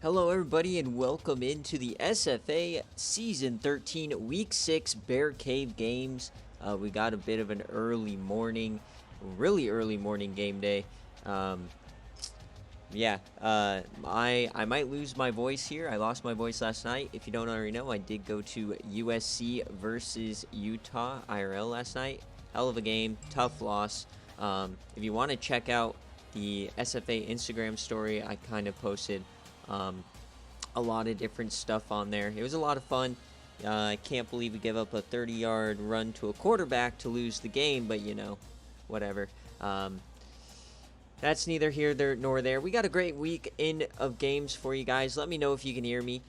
Hello, everybody, and welcome into the SFA Season 13 Week 6 BearCave games. We got a bit of an early morning, really early morning game day. I might lose my voice here. I lost my voice last night. If you don't already know, I did go to USC versus Utah IRL last night. Hell of a game, tough loss. If you want to check out the SFA Instagram story, I kind of posted a lot of different stuff on there. It was a lot of fun. I can't believe we gave up a 30-yard run to a quarterback to lose the game, but whatever. That's neither here nor there. We got a great week of games for you guys. Let me know if you can hear me.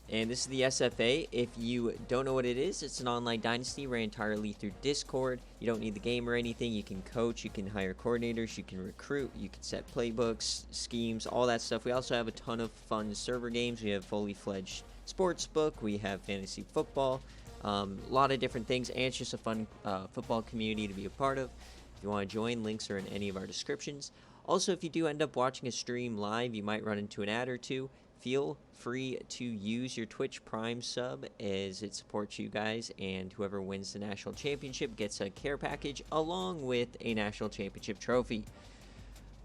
And this is the SFA. If you don't know what it is, it's an online dynasty ran entirely through Discord. You don't need the game or anything. You can coach, you can hire coordinators, you can recruit, you can set playbooks, schemes, all that stuff. We also have a ton of fun server games. We have fully fledged sportsbook. We have fantasy football. A lot of different things, and it's just a fun football community to be a part of. If you want to join, links are in any of our descriptions. Also, if you do end up watching a stream live, you might run into an ad or two. Feel free to use your Twitch Prime sub as it supports you guys, and whoever wins the national championship gets a care package along with a national championship trophy.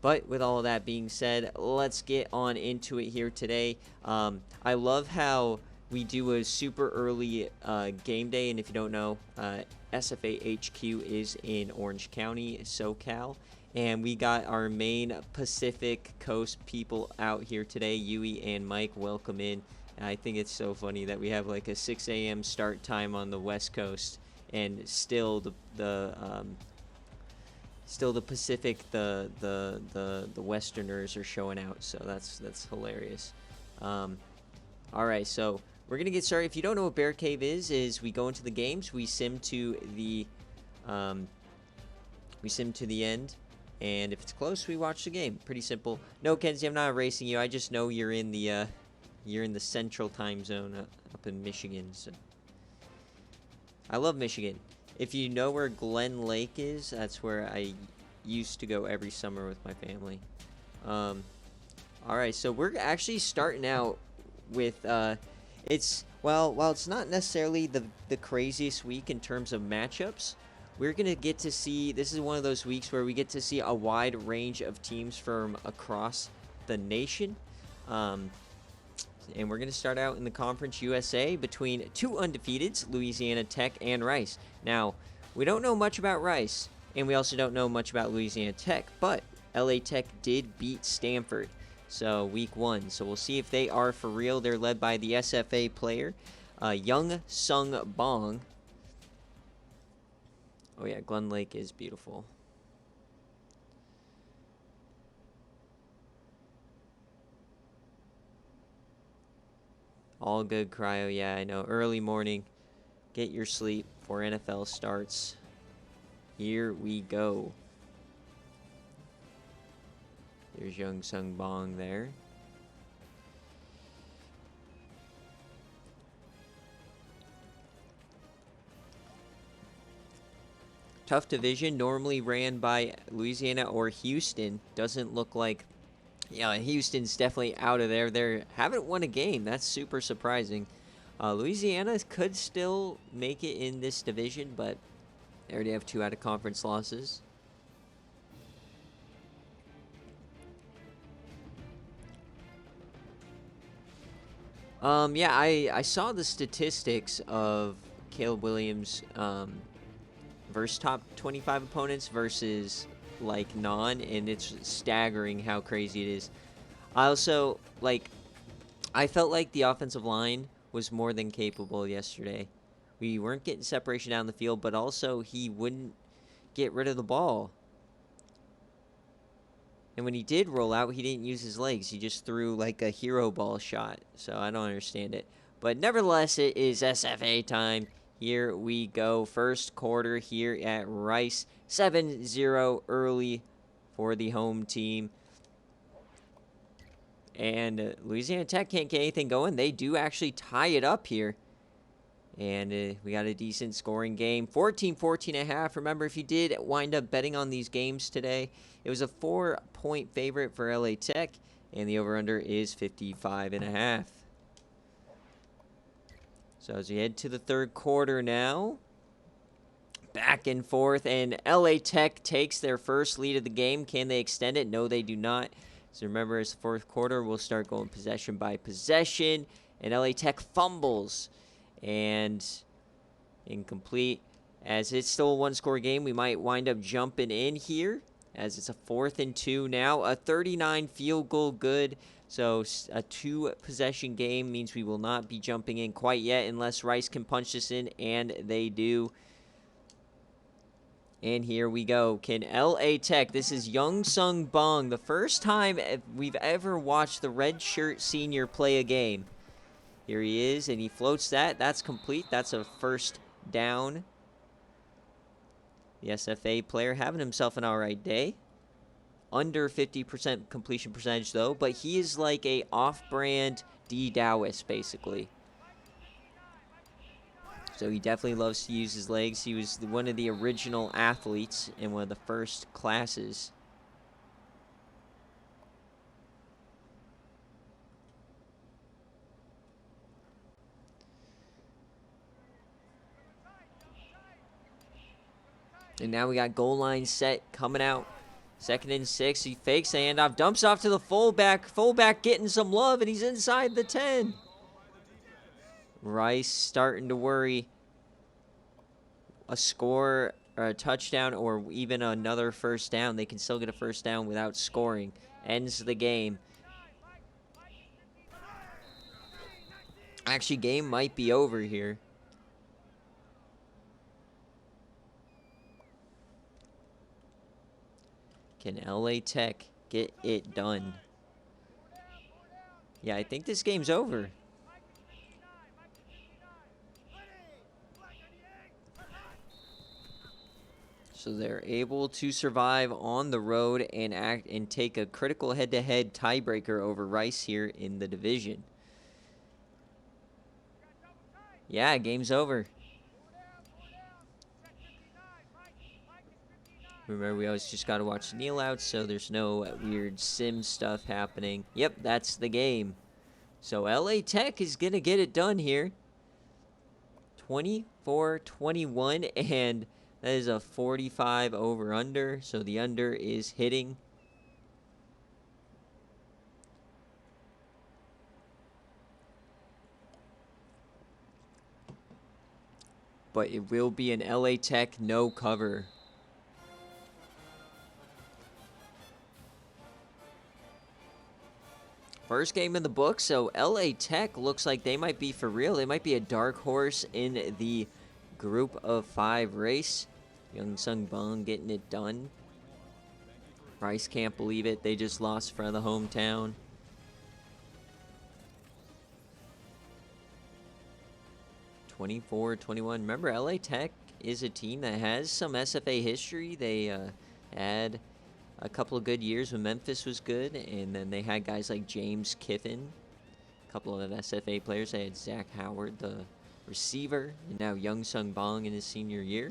But with all of that being said, let's get on into it here today. I love how we do a super early game day, and if you don't know, SFA HQ is in Orange County, SoCal. And we got our main Pacific Coast people out here today. Yui and Mike, welcome in. I think it's so funny that we have like a 6 a.m. start time on the West Coast, and still the Pacific, the Westerners are showing out. So that's hilarious. All right, so we're gonna get started. If you don't know what BearCave is we go into the games, we sim to the end. And if it's close, we watch the game. Pretty simple. No, Kenzie, I'm not erasing you. I just know you're in the central time zone up in Michigan. So I love Michigan. If you know where Glen Lake is, that's where I used to go every summer with my family. All right, so we're actually starting out with while it's not necessarily the craziest week in terms of matchups. We're going to get to see, this is one of those weeks where we get to see a wide range of teams from across the nation. And we're going to start out in the Conference USA between two undefeateds, Louisiana Tech and Rice. Now, we don't know much about Rice, and we also don't know much about Louisiana Tech, but LA Tech did beat Stanford. So, week 1. So, we'll see if they are for real. They're led by the SFA player, Young Sung Bong. Oh yeah, Glen Lake is beautiful. All good, Cryo. Yeah, I know. Early morning. Get your sleep before NFL starts. Here we go. There's Young Sung Bong there. Tough division, normally ran by Louisiana or Houston. Doesn't look like, Houston's definitely out of there. They haven't won a game. That's super surprising. Louisiana could still make it in this division, but they already have 2 out-of-conference losses. I saw the statistics of Caleb Williams, versus top 25 opponents versus like non, and it's staggering how crazy it is. I also I felt like the offensive line was more than capable yesterday. We weren't getting separation down the field, but also he wouldn't get rid of the ball. And when he did roll out, he didn't use his legs. He just threw like a hero ball shot. So I don't understand it. But nevertheless, it is SFA time. Here we go. First quarter here at Rice. 7-0 early for the home team. And Louisiana Tech can't get anything going. They do actually tie it up here. And we got a decent scoring game. 14-14.5. Remember, if you did wind up betting on these games today, it was a 4-point favorite for LA Tech. And the over-under is 55.5. So as we head to the third quarter now, back and forth, and LA Tech takes their first lead of the game. Can they extend it? No, they do not. So remember, as the fourth quarter, we'll start going possession by possession, and LA Tech fumbles, and incomplete. As it's still a one-score game, we might wind up jumping in here, as it's a 4th and 2 now. A 39 field goal good. So a 2-possession game means we will not be jumping in quite yet unless Rice can punch this in, and they do. And here we go. Can LA Tech, this is Young Sung Bong, the first time we've ever watched the red shirt senior play a game. Here he is, and he floats that. That's complete. That's a first down. The SFA player having himself an all right day. Under 50% completion percentage, though, but he is like a off-brand D. Dowis, basically. So he definitely loves to use his legs. He was one of the original athletes in one of the first classes. And now we got goal line set coming out. 2nd and 6. He fakes the handoff, dumps off to the fullback. Fullback getting some love, and he's inside the 10. Rice starting to worry. A score or a touchdown or even another first down. They can still get a first down without scoring. Ends the game. Actually, game might be over here. Can LA Tech get it done? Yeah, I think this game's over. So they're able to survive on the road and take a critical head-to-head tiebreaker over Rice here in the division. Yeah, game's over. Remember, we always just got to watch kneel out, so there's no weird sim stuff happening. Yep, that's the game. So LA Tech is going to get it done here. 24-21, and that is a 45 over-under, so the under is hitting. But it will be an LA Tech no cover. First game in the book, so LA Tech looks like they might be for real. They might be a dark horse in the group of 5 race. Young Sung Bong getting it done. Rice can't believe it. They just lost for the hometown. (24-21). Remember, LA Tech is a team that has some SFA history. They had a couple of good years when Memphis was good, and then they had guys like James Kiffin, a couple of SFA players. They had Zach Howard, the receiver, and now Young Sung Bong in his senior year.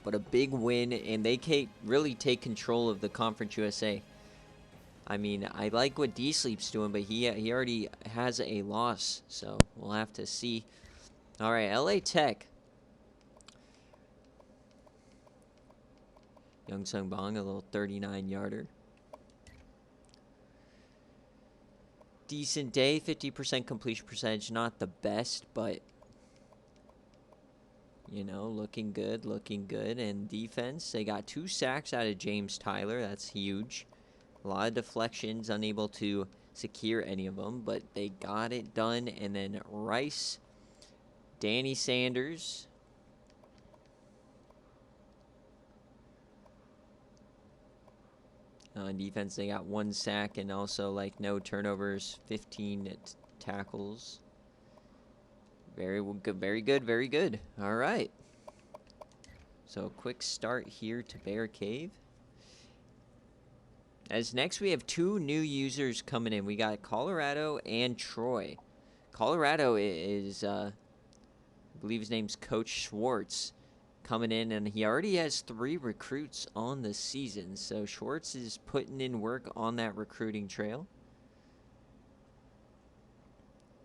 But a big win, and they really take control of the Conference USA. I mean, I like what D-Sleep's doing, but he already has a loss, so we'll have to see. All right, LA Tech. Young Sung Bong, a little 39-yarder. Decent day, 50% completion percentage. Not the best, but you know, looking good, looking good. And defense, they got 2 sacks out of James Tyler. That's huge. A lot of deflections, unable to secure any of them, but they got it done. And then Rice, Danny Sanders. On defense, they got 1 sack and also like no turnovers, 15 tackles. Very good, very good, very good. All right. So a quick start here to BearCave. As next we have two new users coming in. We got Colorado and Troy. Colorado is, I believe his name's Coach Schwartz, coming in, and he already has 3 recruits on the season. So Schwartz is putting in work on that recruiting trail.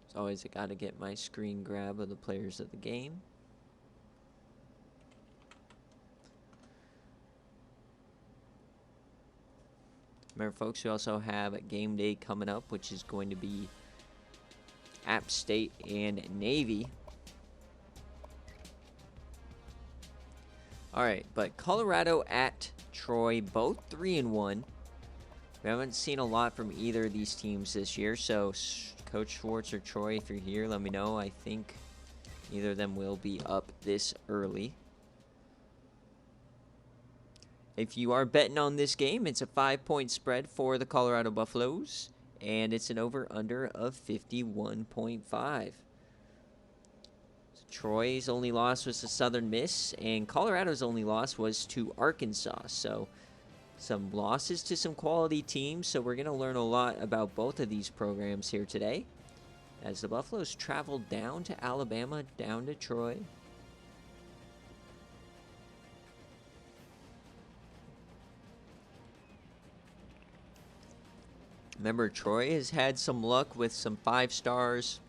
As always, I got to get my screen grab of the players of the game. Remember, folks, we also have a game day coming up, which is going to be App State and Navy. All right, but Colorado at Troy, both 3-1. We haven't seen a lot from either of these teams this year, so Coach Schwartz or Troy, if you're here, let me know. I think neither of them will be up this early. If you are betting on this game, it's a 5-point spread for the Colorado Buffaloes, and it's an over-under of 51.5. Troy's only loss was to Southern Miss, and Colorado's only loss was to Arkansas. So some losses to some quality teams, so we're going to learn a lot about both of these programs here today as the Buffaloes travel down to Alabama, down to Troy. Remember, Troy has had some luck with some 5 stars,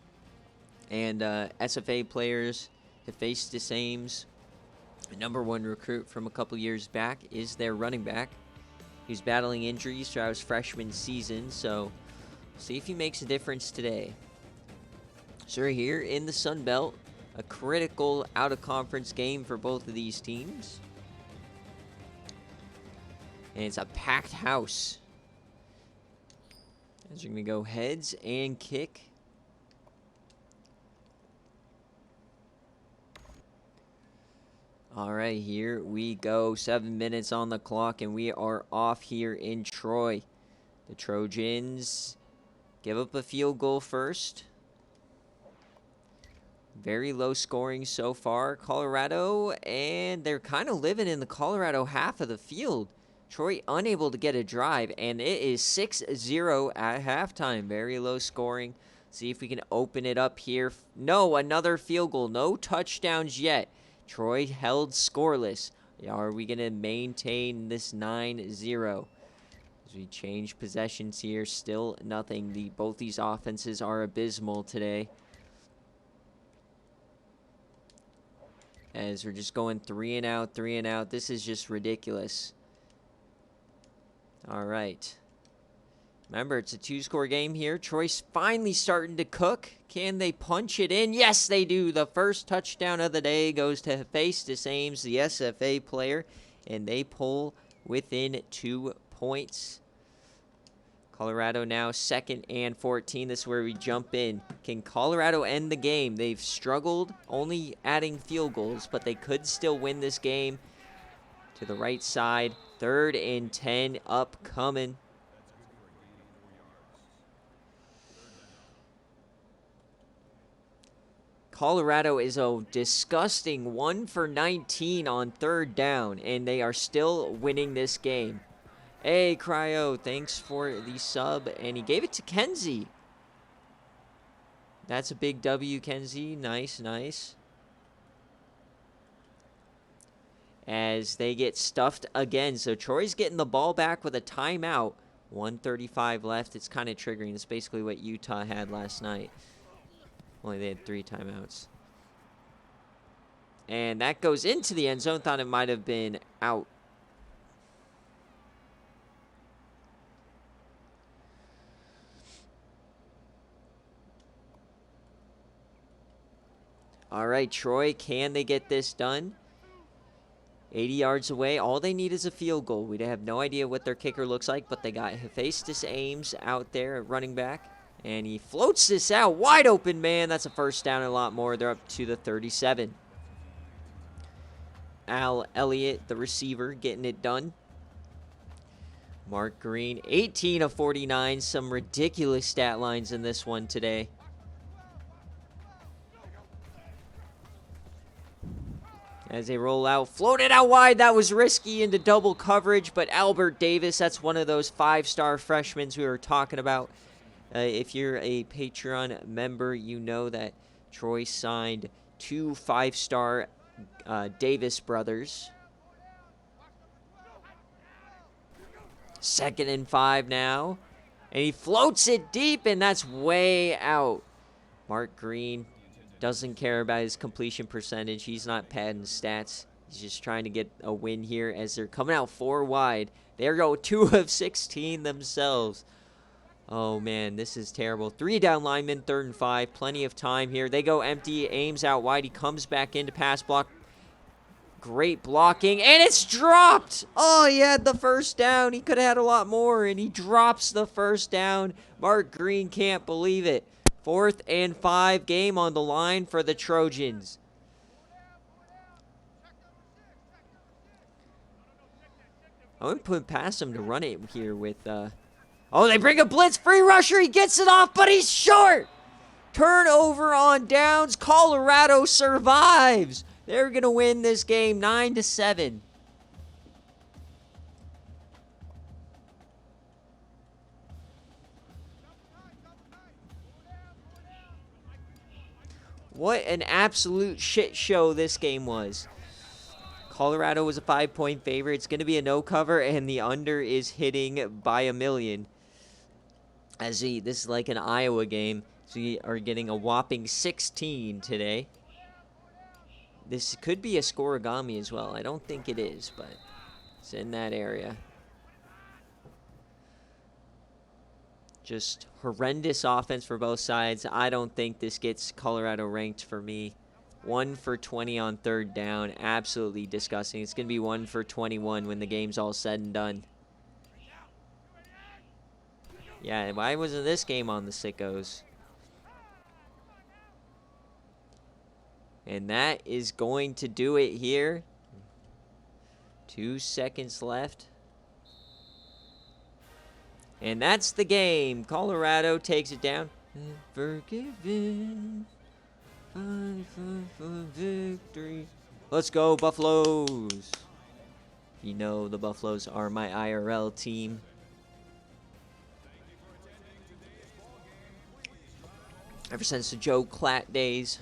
and SFA players have faced the Ames. The #1 recruit from a couple years back is their running back. He was battling injuries throughout his freshman season, so see if he makes a difference today. So we're here in the Sun Belt, a critical out-of-conference game for both of these teams. And it's a packed house. As you're going to go heads and kick. All right, here we go. 7 minutes on the clock, and we are off here in Troy. The Trojans give up a field goal first. Very low scoring so far. Colorado, and they're kind of living in the Colorado half of the field. Troy unable to get a drive, and it is 6-0 at halftime. Very low scoring. See if we can open it up here. No, another field goal. No touchdowns yet. Troy held scoreless. Are we going to maintain this 9-0? As we change possessions here, still nothing. Both these offenses are abysmal today. As we're just going 3 and out, 3 and out. This is just ridiculous. All right. Remember, it's a 2-score game here. Troy's finally starting to cook. Can they punch it in? Yes, they do. The first touchdown of the day goes to Hephaestus Ames, the SFA player, and they pull within 2 points. Colorado now 2nd and 14. This is where we jump in. Can Colorado end the game? They've struggled only adding field goals, but they could still win this game. To the right side, 3rd and 10 upcoming. Colorado is a disgusting 1 for 19 on 3rd down, and they are still winning this game. Hey, Cryo, thanks for the sub, and he gave it to Kenzie. That's a big W, Kenzie. Nice, nice. As they get stuffed again. So Troy's getting the ball back with a timeout. 1:35 left. It's kind of triggering. It's basically what Utah had last night. Only they had 3 timeouts. And that goes into the end zone. Thought it might have been out. All right, Troy, can they get this done? 80 yards away. All they need is a field goal. We have no idea what their kicker looks like, but they got Hephaestus Ames out there at running back. And he floats this out. Wide open, man. That's a first down and a lot more. They're up to the 37. Al Elliott, the receiver, getting it done. Mark Green, 18 of 49. Some ridiculous stat lines in this one today. As they roll out, floated out wide. That was risky into double coverage, but Albert Davis, that's one of those 5-star freshmen we were talking about. If you're a Patreon member, you know that Troy signed 2 5-star Davis brothers. 2nd and 5 now. And he floats it deep, and that's way out. Mark Green doesn't care about his completion percentage. He's not padding stats. He's just trying to get a win here as they're coming out 4 wide. There go 2 of 16 themselves. Oh, man, this is terrible. 3 down linemen, 3rd and 5. Plenty of time here. They go empty. Ames out wide. He comes back into pass block. Great blocking, and it's dropped. Oh, he had the 1st down. He could have had a lot more, and he drops the 1st down. Mark Green can't believe it. 4th and 5, game on the line for the Trojans. I wouldn't put past him to run it here with... Oh, they bring a blitz. Free rusher. He gets it off, but he's short. Turnover on downs. Colorado survives. They're going to win this game 9-7. What an absolute shit show this game was. Colorado was a 5-point favorite. It's going to be a no cover, and the under is hitting by a million. This is like an Iowa game. So we are getting a whopping 16 today. This could be a scoregami as well. I don't think it is, but it's in that area. Just horrendous offense for both sides. I don't think this gets Colorado ranked for me. 1 for 20 on 3rd down. Absolutely disgusting. It's going to be 1 for 21 when the game's all said and done. Yeah, why wasn't this game on the sickos? And that is going to do it here. 2 seconds left. And that's the game. Colorado takes it down. Forgiven. Fight for victory. Let's go, Buffaloes. You know the Buffaloes are my IRL team. Ever since the Joe Klatt days.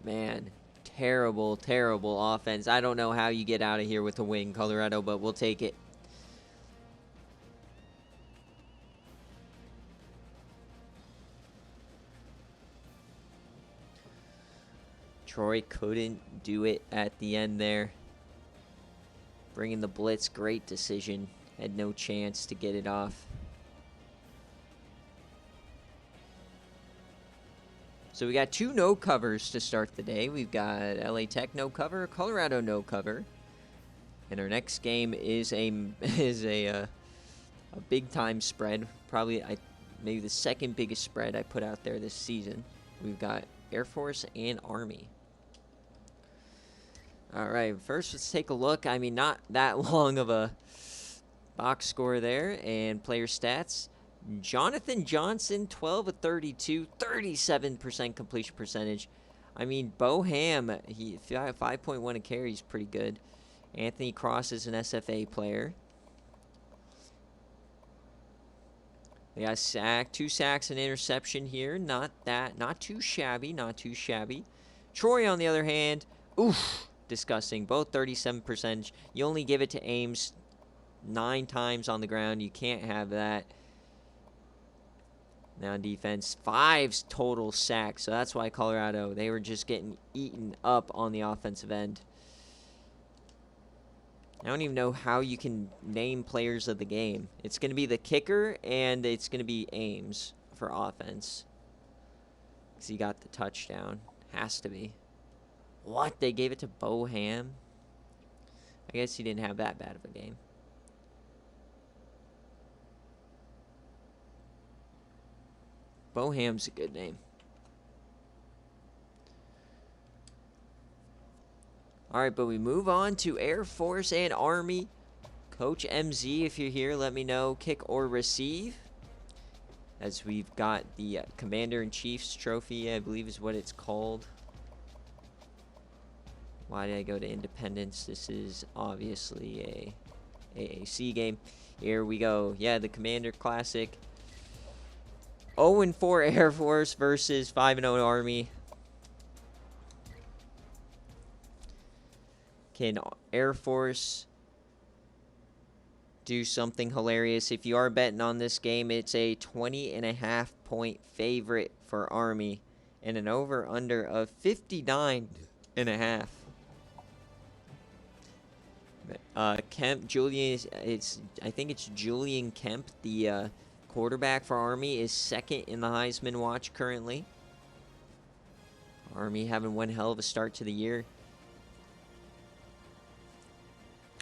Man, terrible, terrible offense. I don't know how you get out of here with a win, Colorado, but we'll take it. Troy couldn't do it at the end there. Bringing the blitz, great decision. Had no chance to get it off. So we got 2 no covers to start the day. We've got LA Tech no cover, Colorado no cover, and our next game is a big time spread. Probably maybe the 2nd biggest spread I put out there this season. We've got Air Force and Army. All right, first let's take a look. I mean, not that long of a box score there, and player stats. Jonathan Johnson, 12 of 32, 37% completion percentage. I mean, Boham, he 5.1 a carry is pretty good. Anthony Cross is an SFA player. They got 2 sacks and interception here. Not too shabby, not too shabby. Troy, on the other hand, oof, disgusting. Both 37%. You only give it to Ames 9 times on the ground. You can't have that. Now on defense, 5 total sacks. So that's why Colorado, they were just getting eaten up on the offensive end. I don't even know how you can name players of the game. It's going to be the kicker, and it's going to be Ames for offense. Because he got the touchdown. Has to be. What? They gave it to Boham? I guess he didn't have that bad of a game. Boham's a good name. All right, but we move on to Air Force and Army. Coach MZ, if you're here, let me know. Kick or receive. as we've got the Commander-in-Chief's trophy, I believe is what it's called. Why did I go to Independence? This is obviously a AAC game. Here we go. Yeah, the Commander Classic. 0-4 Air Force versus 5-0 Army. Can Air Force do something hilarious? If you are betting on this game, it's a 20.5 point favorite for Army and an over-under of 59.5. Kemp, Julian, I think it's Julian Kemp, the quarterback for Army, is second in the Heisman watch currently. Army having one hell of a start to the year.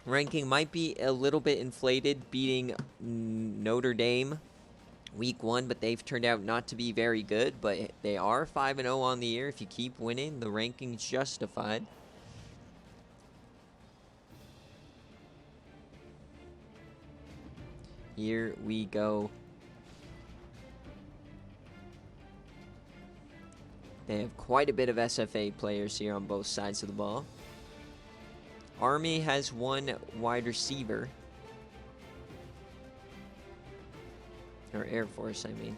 Ranking might be a little bit inflated, beating Notre Dame week 1, but they've turned out not to be very good. But they are 5-0 on the year. If you keep winning, the ranking's justified. Here we go. They have quite a bit of SFA players here on both sides of the ball. Army has one wide receiver. Or Air Force, I mean.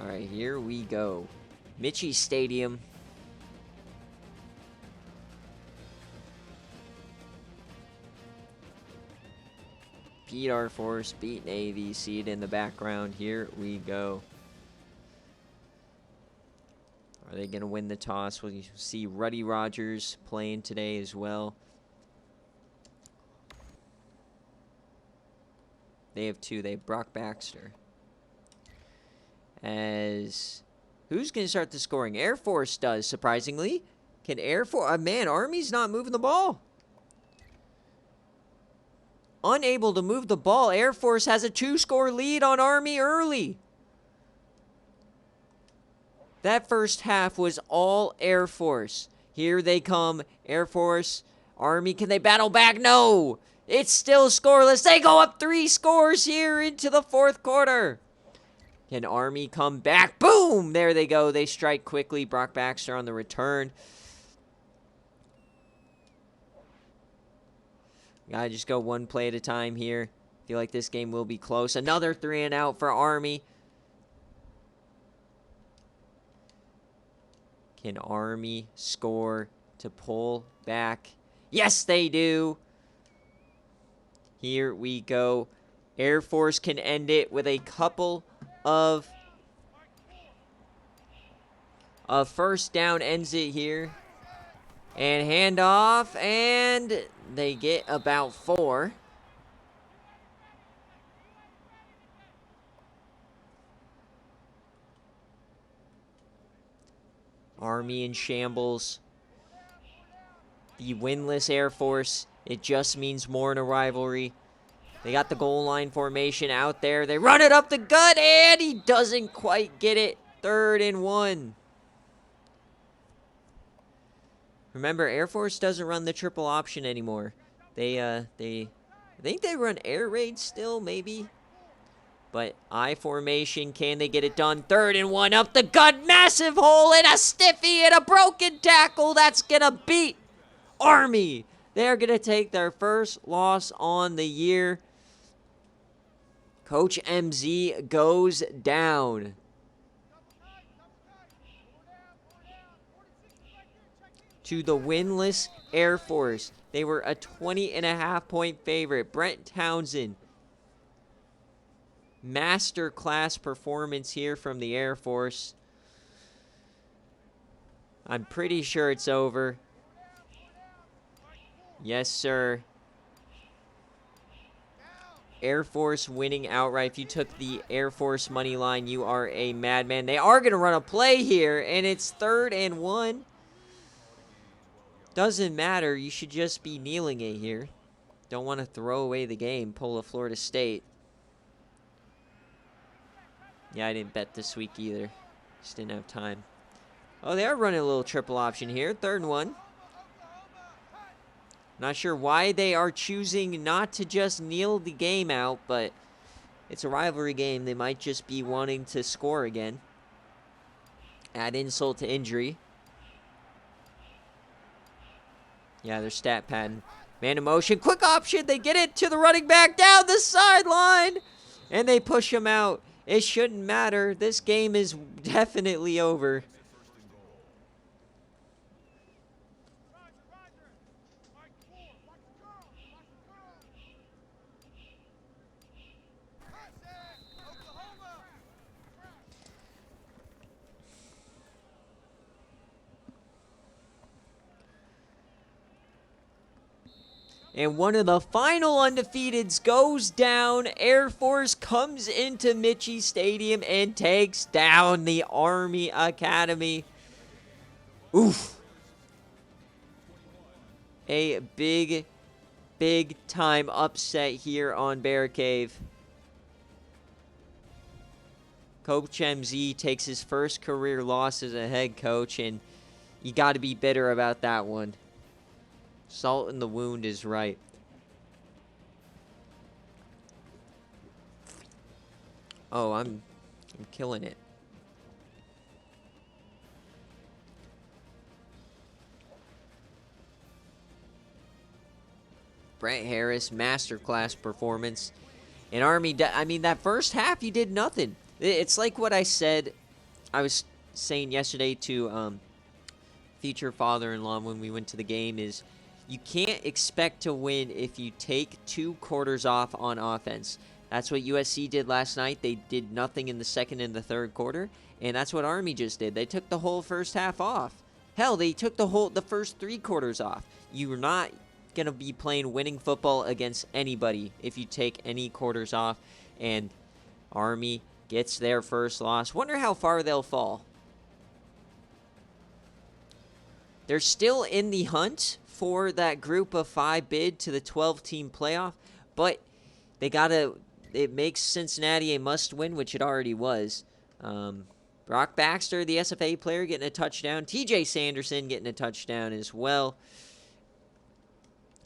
Alright, here we go. Mitchie Stadium. Beat Air Force, beat Navy, see it in the background. Here we go. Are they going to win the toss? We'll see Ruddy Rogers playing today as well. They have two. They have Brock Baxter. As who's going to start the scoring? Air Force does, surprisingly. Can Air Force... man, Army's not moving the ball. Unable to move the ball. Air Force has a 2-score lead on Army early. That first half was all Air Force. Here they come. Air Force. Army, can they battle back? No. It's still scoreless. They go up 3 scores here into the 4th quarter. Can Army come back? Boom! There they go. They strike quickly. Brock Baxter on the return. Gotta just go one play at a time here. Feel like this game will be close. Another 3 and out for Army. Can Army score to pull back? Yes, they do. Here we go. Air Force can end it with a couple of first down. Ends it here. And handoff, and they get about 4. Army in shambles. The winless Air Force. It just means more in a rivalry. They got the goal line formation out there. They run it up the gut, and he doesn't quite get it. 3rd and 1. Remember, Air Force doesn't run the triple option anymore. I think they run air raid still, maybe. But I formation, can they get it done? 3rd and 1, up the gut, massive hole, and a stiffy, and a broken tackle. That's gonna beat Army. They're gonna take their first loss on the year. Coach MZ goes down. To the winless Air Force. They were a 20.5 point favorite. Brent Townsend. Masterclass performance here from the Air Force. I'm pretty sure it's over. Yes, sir. Air Force winning outright. If you took the Air Force money line, you are a madman. They are going to run a play here, and it's 3rd and 1. Doesn't matter. You should just be kneeling it here. Don't want to throw away the game. Pull a Florida State. Yeah, I didn't bet this week either. Just didn't have time. Oh, they are running a little triple option here. 3rd and 1. Not sure why they are choosing not to just kneel the game out, but It's a rivalry game. They might just be wanting to score again. Add insult to injury. Yeah, they're stat padding. Man in motion. Quick option. They get it to the running back down the sideline. And they push him out. It shouldn't matter. This game is definitely over. And one of the final undefeateds goes down. Air Force comes into Michie Stadium and takes down the Army Academy. Oof. A big time upset here on BearCave. Coach MZ takes his first career loss as a head coach, and you got to be bitter about that one. Salt in the wound is right. Oh, I'm killing it. Brett Harris, masterclass performance. And Army, I mean, that first half, you did nothing. It's like what I said, I was saying yesterday to future father-in-law when we went to the game is, you can't expect to win if you take 2 quarters off on offense. That's what USC did last night. They did nothing in the second and the third quarter, and that's what Army just did. They took the whole first half off. Hell, they took the first 3 quarters off. You're not going to be playing winning football against anybody if you take any quarters off, and Army gets their first loss. Wonder how far they'll fall. They're still in the hunt for that group of 5 bid to the 12-team playoff, but it makes Cincinnati a must-win, which it already was. Brock Baxter, the SFA player, getting a touchdown. TJ Sanderson getting a touchdown as well.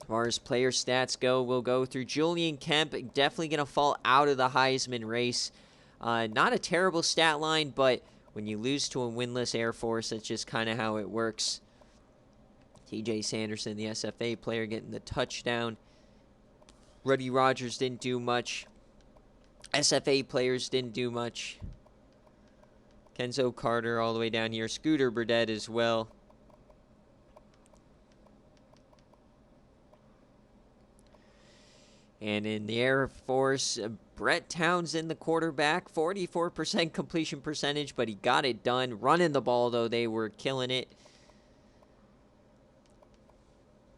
As far as player stats go, we'll go through Julian Kemp, definitely going to fall out of the Heisman race. Not a terrible stat line, but when you lose to a winless Air Force, that's just kind of how it works. TJ Sanderson, the SFA player, getting the touchdown. Ruddy Rogers didn't do much. SFA players didn't do much. Kenzo Carter all the way down here. Scooter Burdett as well. And in the Air Force, Brett Townsend, the quarterback, 44% completion percentage, but he got it done. Running the ball, though, they were killing it.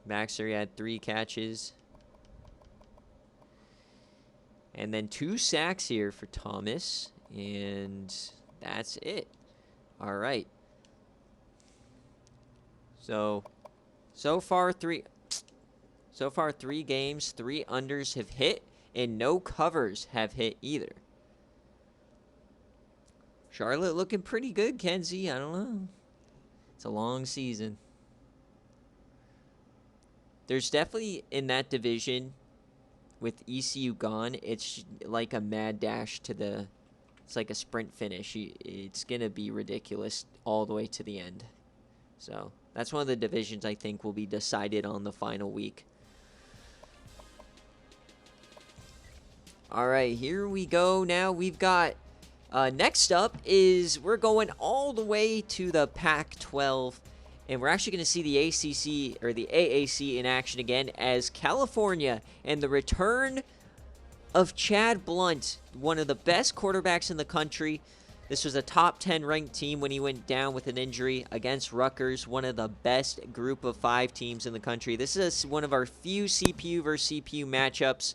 Baxter had 3 catches. And then 2 sacks here for Thomas. And that's it. All right. So far 3 games, 3 unders have hit, and no covers have hit either. Charlotte looking pretty good, Kenzie. I don't know. It's a long season. There's definitely, in that division, with ECU gone, it's like a mad dash to the... It's like a sprint finish. It's going to be ridiculous all the way to the end. So, that's one of the divisions I think will be decided on the final week. All right, here we go. Now we've got... next up is we're going all the way to the Pac-12. And we're actually going to see the ACC or the AAC in action again as California and the return of Chad Blunt, one of the best quarterbacks in the country. This was a top 10 ranked team when he went down with an injury against Rutgers, one of the best group of 5 teams in the country. This is one of our few CPU versus CPU matchups.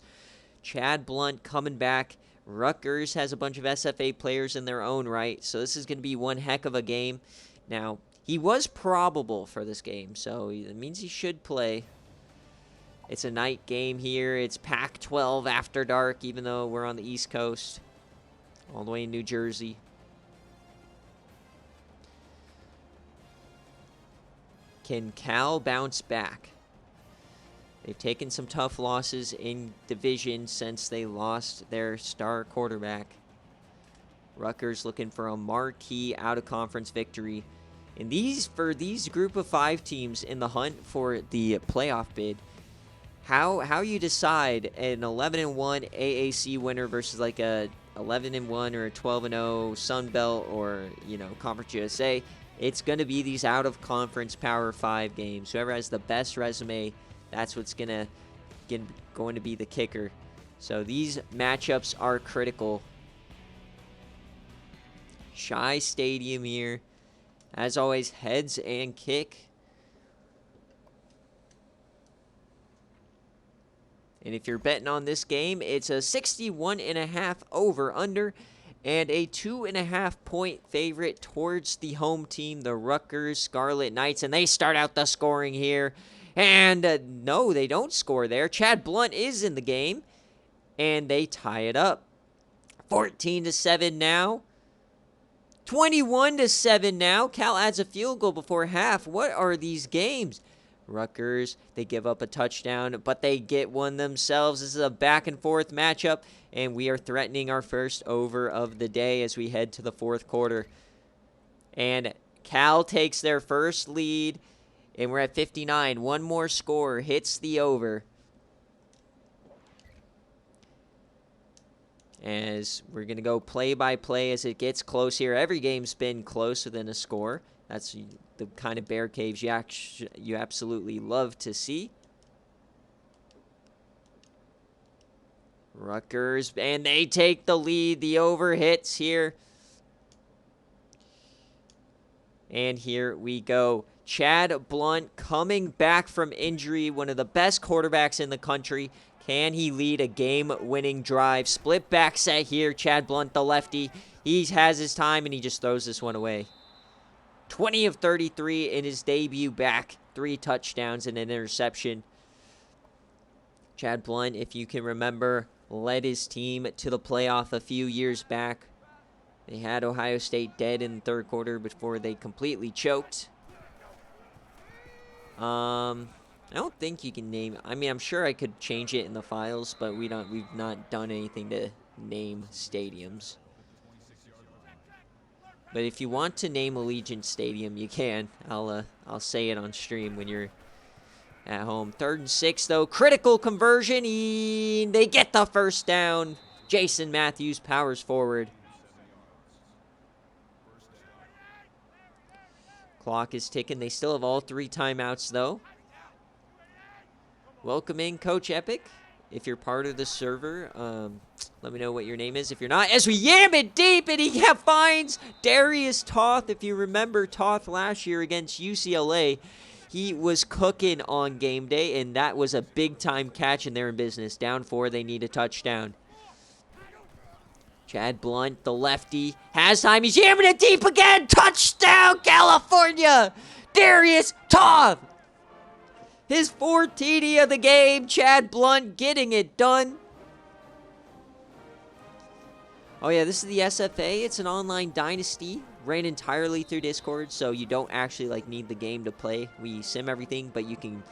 Chad Blunt coming back. Rutgers has a bunch of SFA players in their own right, so this is going to be one heck of a game. Now, he was probable for this game, so it means he should play. It's a night game here. It's Pac-12 after dark, even though we're on the East Coast, all the way in New Jersey. Can Cal bounce back? They've taken some tough losses in division since they lost their star quarterback. Rutgers looking for a marquee out-of-conference victory. And for these group of 5 teams in the hunt for the playoff bid, how you decide an 11-1 AAC winner versus like a 11-1 or a 12-0 Sun Belt or, Conference USA, it's going to be these out-of-conference Power 5 games. Whoever has the best resume, that's what's going to be the kicker. So these matchups are critical. Shy Stadium here. As always, heads and kick. And if you're betting on this game, it's a 61.5 over-under and a 2.5 point favorite towards the home team, the Rutgers Scarlet Knights. And they start out the scoring here. And no, they don't score there. Chad Blunt is in the game. And they tie it up. 14-7 now. 21-7 now. Cal adds a field goal before half. What are these games? Rutgers, they give up a touchdown, but they get one themselves. This is a back-and-forth matchup, and we are threatening our first over of the day as we head to the fourth quarter. And Cal takes their first lead, and we're at 59. One more score hits the over. As we're going to go play-by-play as it gets close here. Every game's been close within a score. That's the kind of bear caves you absolutely love to see. Rutgers, and they take the lead. The over hits here. And here we go. Chad Blunt coming back from injury, one of the best quarterbacks in the country. Can he lead a game-winning drive? Split back set here. Chad Blunt, the lefty. He has his time, and he just throws this one away. 20 of 33 in his debut back. 3 touchdowns and an interception. Chad Blunt, if you can remember, led his team to the playoff a few years back. They had Ohio State dead in the third quarter before they completely choked. I don't think you can name. I mean, I'm sure I could change it in the files, but we've not done anything to name stadiums. But if you want to name Allegiant Stadium, you can. I'll say it on stream when you're at home. 3rd and 6, though. Critical conversion. They get the first down. Jason Matthews powers forward. Clock is ticking. They still have all 3 timeouts, though. Welcome in, Coach Epic. If you're part of the server, let me know what your name is. If you're not, as we yam it deep, and he finds Darius Toth. If you remember Toth last year against UCLA, he was cooking on game day, and that was a big-time catch, and they're in business. Down 4, they need a touchdown. Chad Blunt, the lefty, has time. He's jamming it deep again. Touchdown, California! Darius Toth! His 4th TD of the game. Chad Blunt getting it done. Oh, yeah, this is the SFA. It's an online dynasty. Ran entirely through Discord, so you don't actually need the game to play. We sim everything, but you can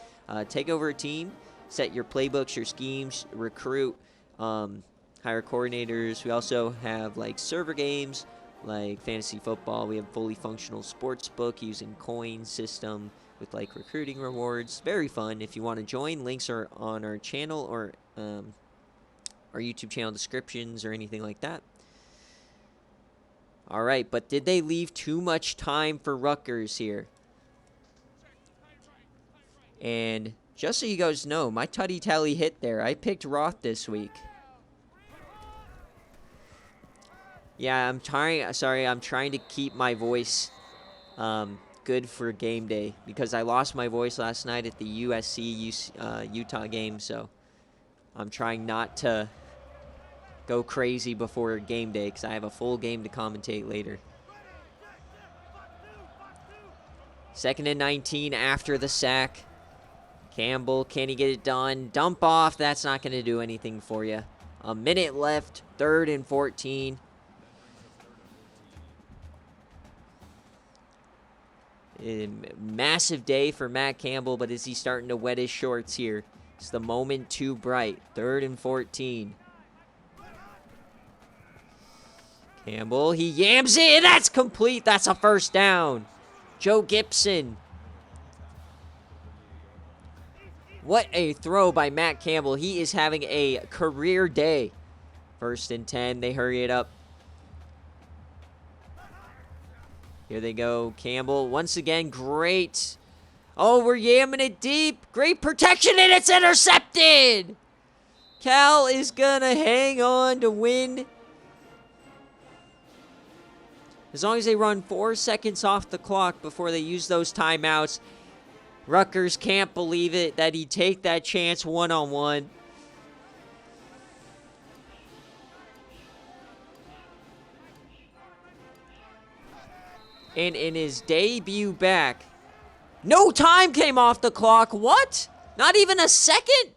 take over a team, set your playbooks, your schemes, recruit, hire coordinators. We also have server games like fantasy football. We have fully functional sportsbook using coin system with recruiting rewards. Very fun. If you want to join, links are on our channel or our YouTube channel descriptions or anything like that. All right, but did they leave too much time for Rutgers here? And just so you guys know, my tutty tally hit there. I picked Roth this week. Yeah, I'm trying to keep my voice good for game day because I lost my voice last night at the USC Utah game, so I'm trying not to go crazy before game day because I have a full game to commentate later. 2nd and 19 after the sack. Campbell, can he get it done? Dump off. That's not going to do anything for you. A minute left. 3rd and 14. Massive day for Matt Campbell, but is he starting to wet his shorts here? Is the moment too bright? 3rd and 14. Campbell, he yams it, and that's complete. That's a first down. Joe Gibson. What a throw by Matt Campbell. He is having a career day. 1st and 10. They hurry it up. Here they go. Campbell, once again, great. Oh, we're yamming it deep. Great protection, and it's intercepted. Cal is going to hang on to win. As long as they run 4 seconds off the clock before they use those timeouts. Rutgers can't believe it that he'd take that chance one-on-one. And in his debut back, no time came off the clock. What? Not even a second?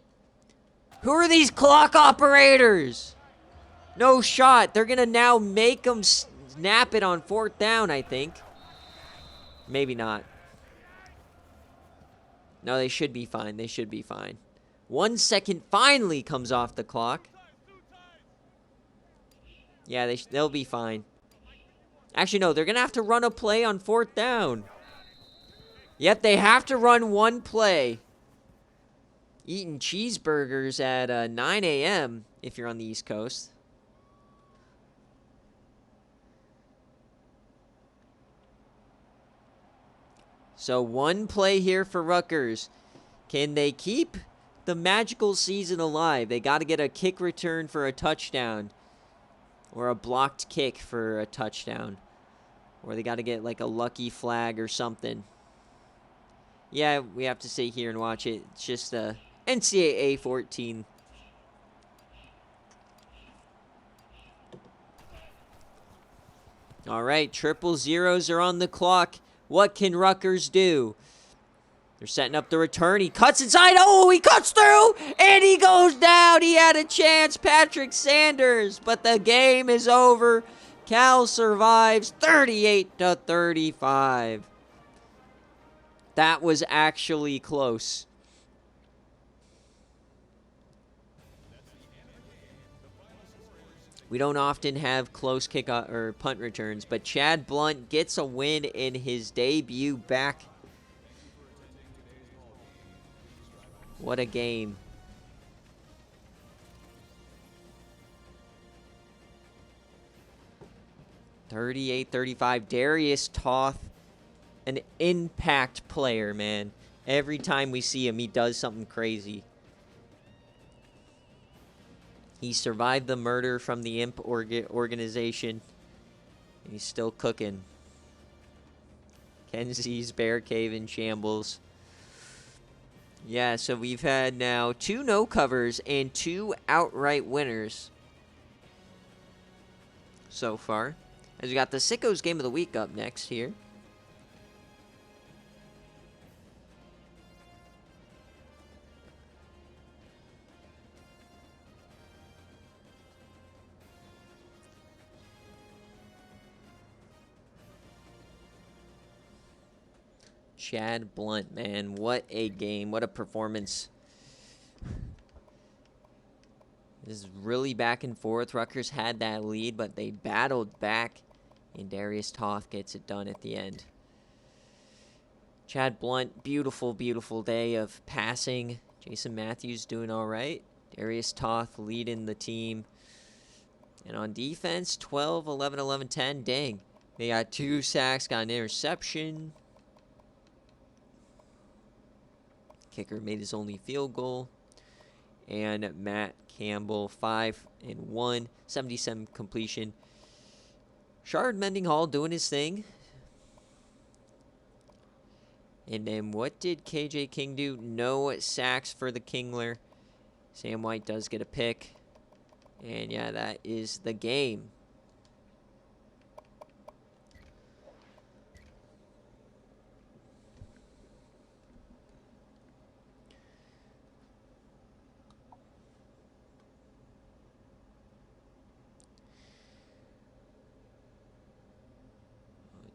Who are these clock operators? No shot. They're going to now make them snap it on 4th down, I think. Maybe not. No, they should be fine. They should be fine. 1 second finally comes off the clock. Yeah, they'll be fine. Actually, no, they're going to have to run a play on 4th down. Yep, they have to run one play. Eating cheeseburgers at 9 a.m. if you're on the East Coast. So one play here for Rutgers. Can they keep the magical season alive? They got to get a kick return for a touchdown. Or a blocked kick for a touchdown. Or they got to get like a lucky flag or something. Yeah, we have to sit here and watch it. It's just NCAA 14. All right, 000s are on the clock. What can Rutgers do? They're setting up the return. He cuts inside. Oh, he cuts through, and he goes down. He had a chance, Patrick Sanders, but the game is over. Cal survives 38-35. That was actually close. We don't often have close kick or punt returns, but Chad Blunt gets a win in his debut back. What a game. (38-35). Darius Toth, an impact player, man. Every time we see him, he does something crazy. He survived the murder from the Imp organization. And he's still cooking. Kenzie's BearCave in shambles. Yeah, so we've had now 2 no covers and 2 outright winners so far. As we got the Sickos Game of the Week up next here. Chad Blunt, man, what a game, what a performance. This is really back and forth. Rutgers had that lead, but they battled back, and Darius Toth gets it done at the end. Chad Blunt, beautiful, beautiful day of passing. Jason Matthews doing all right. Darius Toth leading the team. And on defense, 12, 11, 11, 10. Dang. They got 2 sacks, got an interception. Kicker made his only field goal. And Matt Campbell, 5 and 1, 77 completion. Shard Mendinghall doing his thing. And then what did KJ King do? No sacks for the Kingler. Sam White does get a pick. And yeah, that is the game.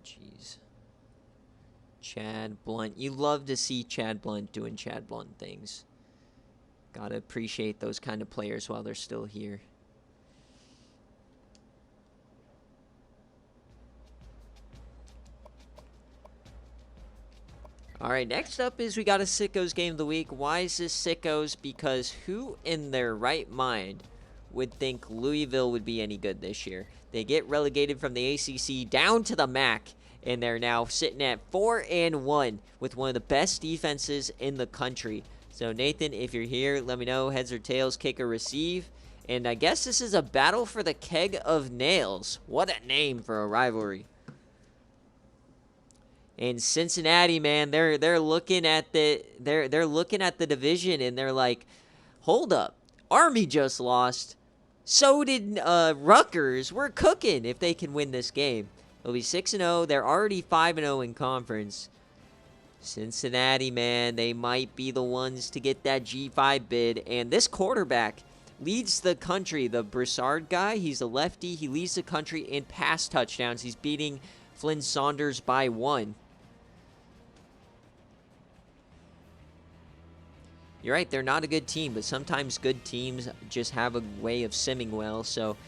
Jeez. Chad Blunt. You love to see Chad Blunt doing Chad Blunt things. Gotta appreciate those kind of players while they're still here. All right, next up is we got a Sickos game of the week. Why is this Sickos? Because who in their right mind would think Louisville would be any good this year? They get relegated from the ACC down to the MAC, and they're now sitting at 4-1 with one of the best defenses in the country. So, Nathan, if you're here, let me know. Heads or tails, kick or receive. And I guess this is a battle for the keg of nails. What a name for a rivalry. And Cincinnati, man, they're looking at the they're looking at the division, and they're like, hold up, Army just lost. So did Rutgers. We're cooking if they can win this game. They'll be 6-0. They're already 5-0 in conference. Cincinnati, man, they might be the ones to get that G5 bid. And this quarterback leads the country. The Broussard guy, he's a lefty. He leads the country in pass touchdowns. He's beating Flynn Saunders by 1. You're right, they're not a good team, but sometimes good teams just have a way of simming well. So,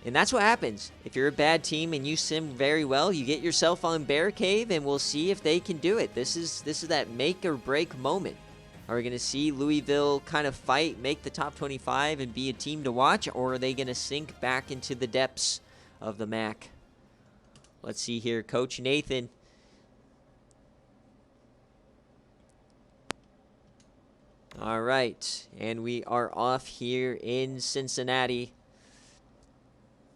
and that's what happens. If you're a bad team and you sim very well, you get yourself on BearCave, and we'll see if they can do it. This is that make or break moment. Are we going to see Louisville kind of fight, make the top 25, and be a team to watch, or are they going to sink back into the depths of the MAC? Let's see here, Coach Nathan. All right, and we are off here in Cincinnati.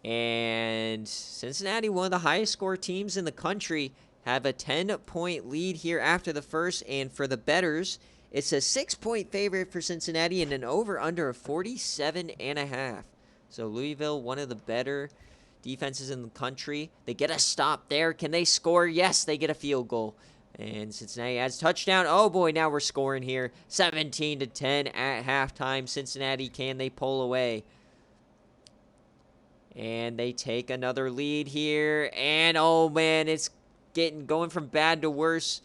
And Cincinnati, one of the highest score teams in the country, have a 10-point lead here after the first. And for the bettors, it's a 6-point favorite for Cincinnati and an over-under of 47.5. So Louisville, one of the better defenses in the country. They get a stop there. Can they score? Yes, they get a field goal. And Cincinnati adds touchdown. Oh, boy, now we're scoring here. 17-10 at halftime. Cincinnati, can they pull away? And they take another lead here. And, oh, man, it's going from bad to worse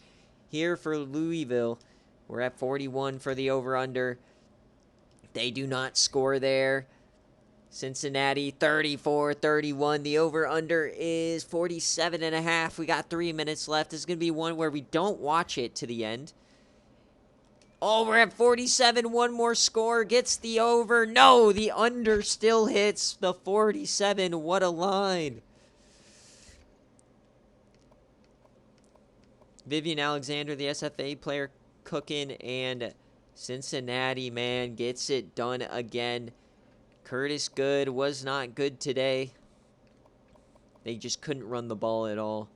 here for Louisville. We're at 41 for the over-under. They do not score there. Cincinnati, 34-31. The over-under is 47.5. We got 3 minutes left. This is going to be one where we don't watch it to the end. Oh, we're at 47. One more score gets the over. No, the under still hits the 47. What a line. Vivian Alexander, the SFA player, cooking, and Cincinnati, man, gets it done again. Curtis Good was not good today. They just couldn't run the ball at all.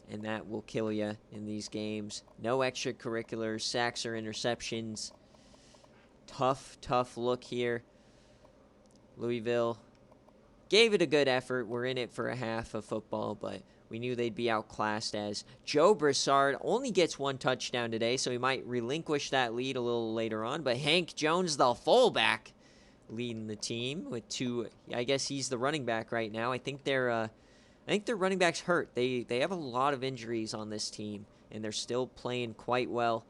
And that will kill you in these games. No extracurriculars, sacks or interceptions. Tough look here. Louisville gave it a good effort. We're in it for a half of football, but we knew they'd be outclassed as Joe Broussard only gets 1 touchdown today, so he might relinquish that lead a little later on. But Hank Jones, the fullback, leading the team with 2. I guess he's the running back right now. I think their running back's hurt. They have a lot of injuries on this team, and they're still playing quite well.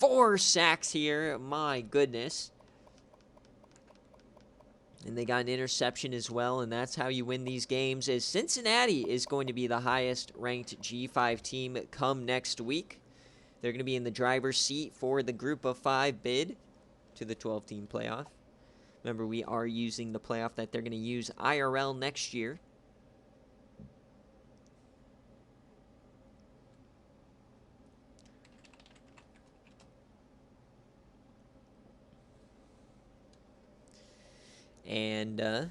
4 sacks here. My goodness. And they got an interception as well, and that's how you win these games. As Cincinnati is going to be the highest ranked G5 team come next week. They're going to be in the driver's seat for the group of 5 bid to the 12-team playoff. Remember, we are using the playoff that they're going to use IRL next year. And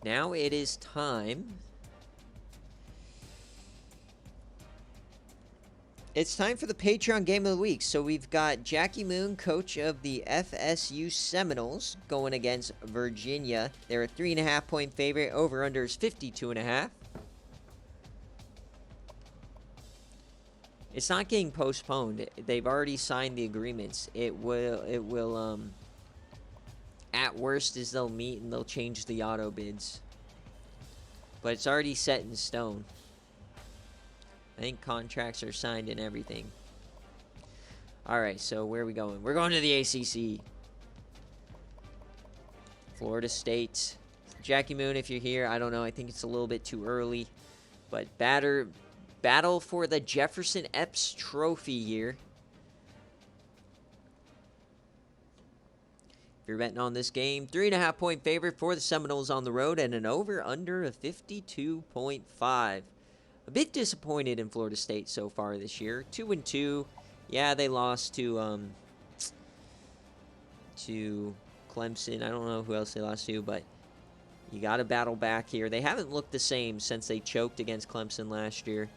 now it is time. It's time for the Patreon Game of the Week. So we've got Jackie Moon, coach of the FSU Seminoles, going against Virginia. They're a 3.5-point favorite. Over-under is 52.5. It's not getting postponed. They've already signed the agreements. It will at worst is they'll meet and they'll change the auto bids. But it's already set in stone. I think contracts are signed and everything. All right, so where are we going? We're going to the ACC. Florida State. Jackie Moon, if you're here, I don't know. I think it's a little bit too early. But battle for the Jefferson Epps Trophy here. If you're betting on this game, 3.5-point favorite for the Seminoles on the road and an over-under of 52.5. A bit disappointed in Florida State so far this year. 2-2. Yeah, they lost to Clemson. I don't know who else they lost to, but you got to battle back here. They haven't looked the same since they choked against Clemson last year.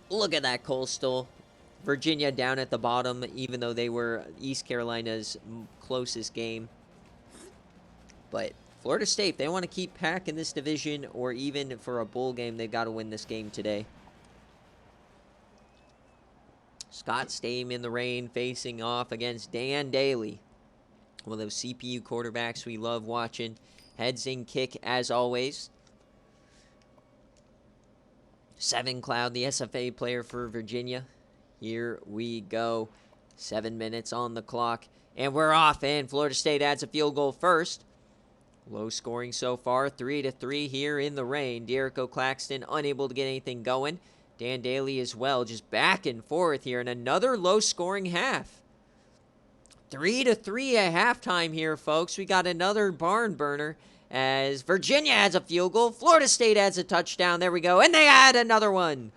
Look at that Coastal. Virginia down at the bottom, even though they were East Carolina's closest game. But Florida State, they want to keep pack in this division, or even for a bowl game, they've got to win this game today. Scott Stame in the rain, facing off against Dan Daly. One of those CPU quarterbacks we love watching. Heads in kick, as always. Seven Cloud, the SFA player for Virginia. Here we go. 7 minutes on the clock. And we're off, and Florida State adds a field goal first. Low scoring so far, 3-3 here in the rain. De'Erico Claxton unable to get anything going. Dan Daly as well, just back and forth here. And another low scoring half. 3-3 at halftime here, folks. We got another barn burner as Virginia adds a field goal. Florida State adds a touchdown. There we go. And they add another one.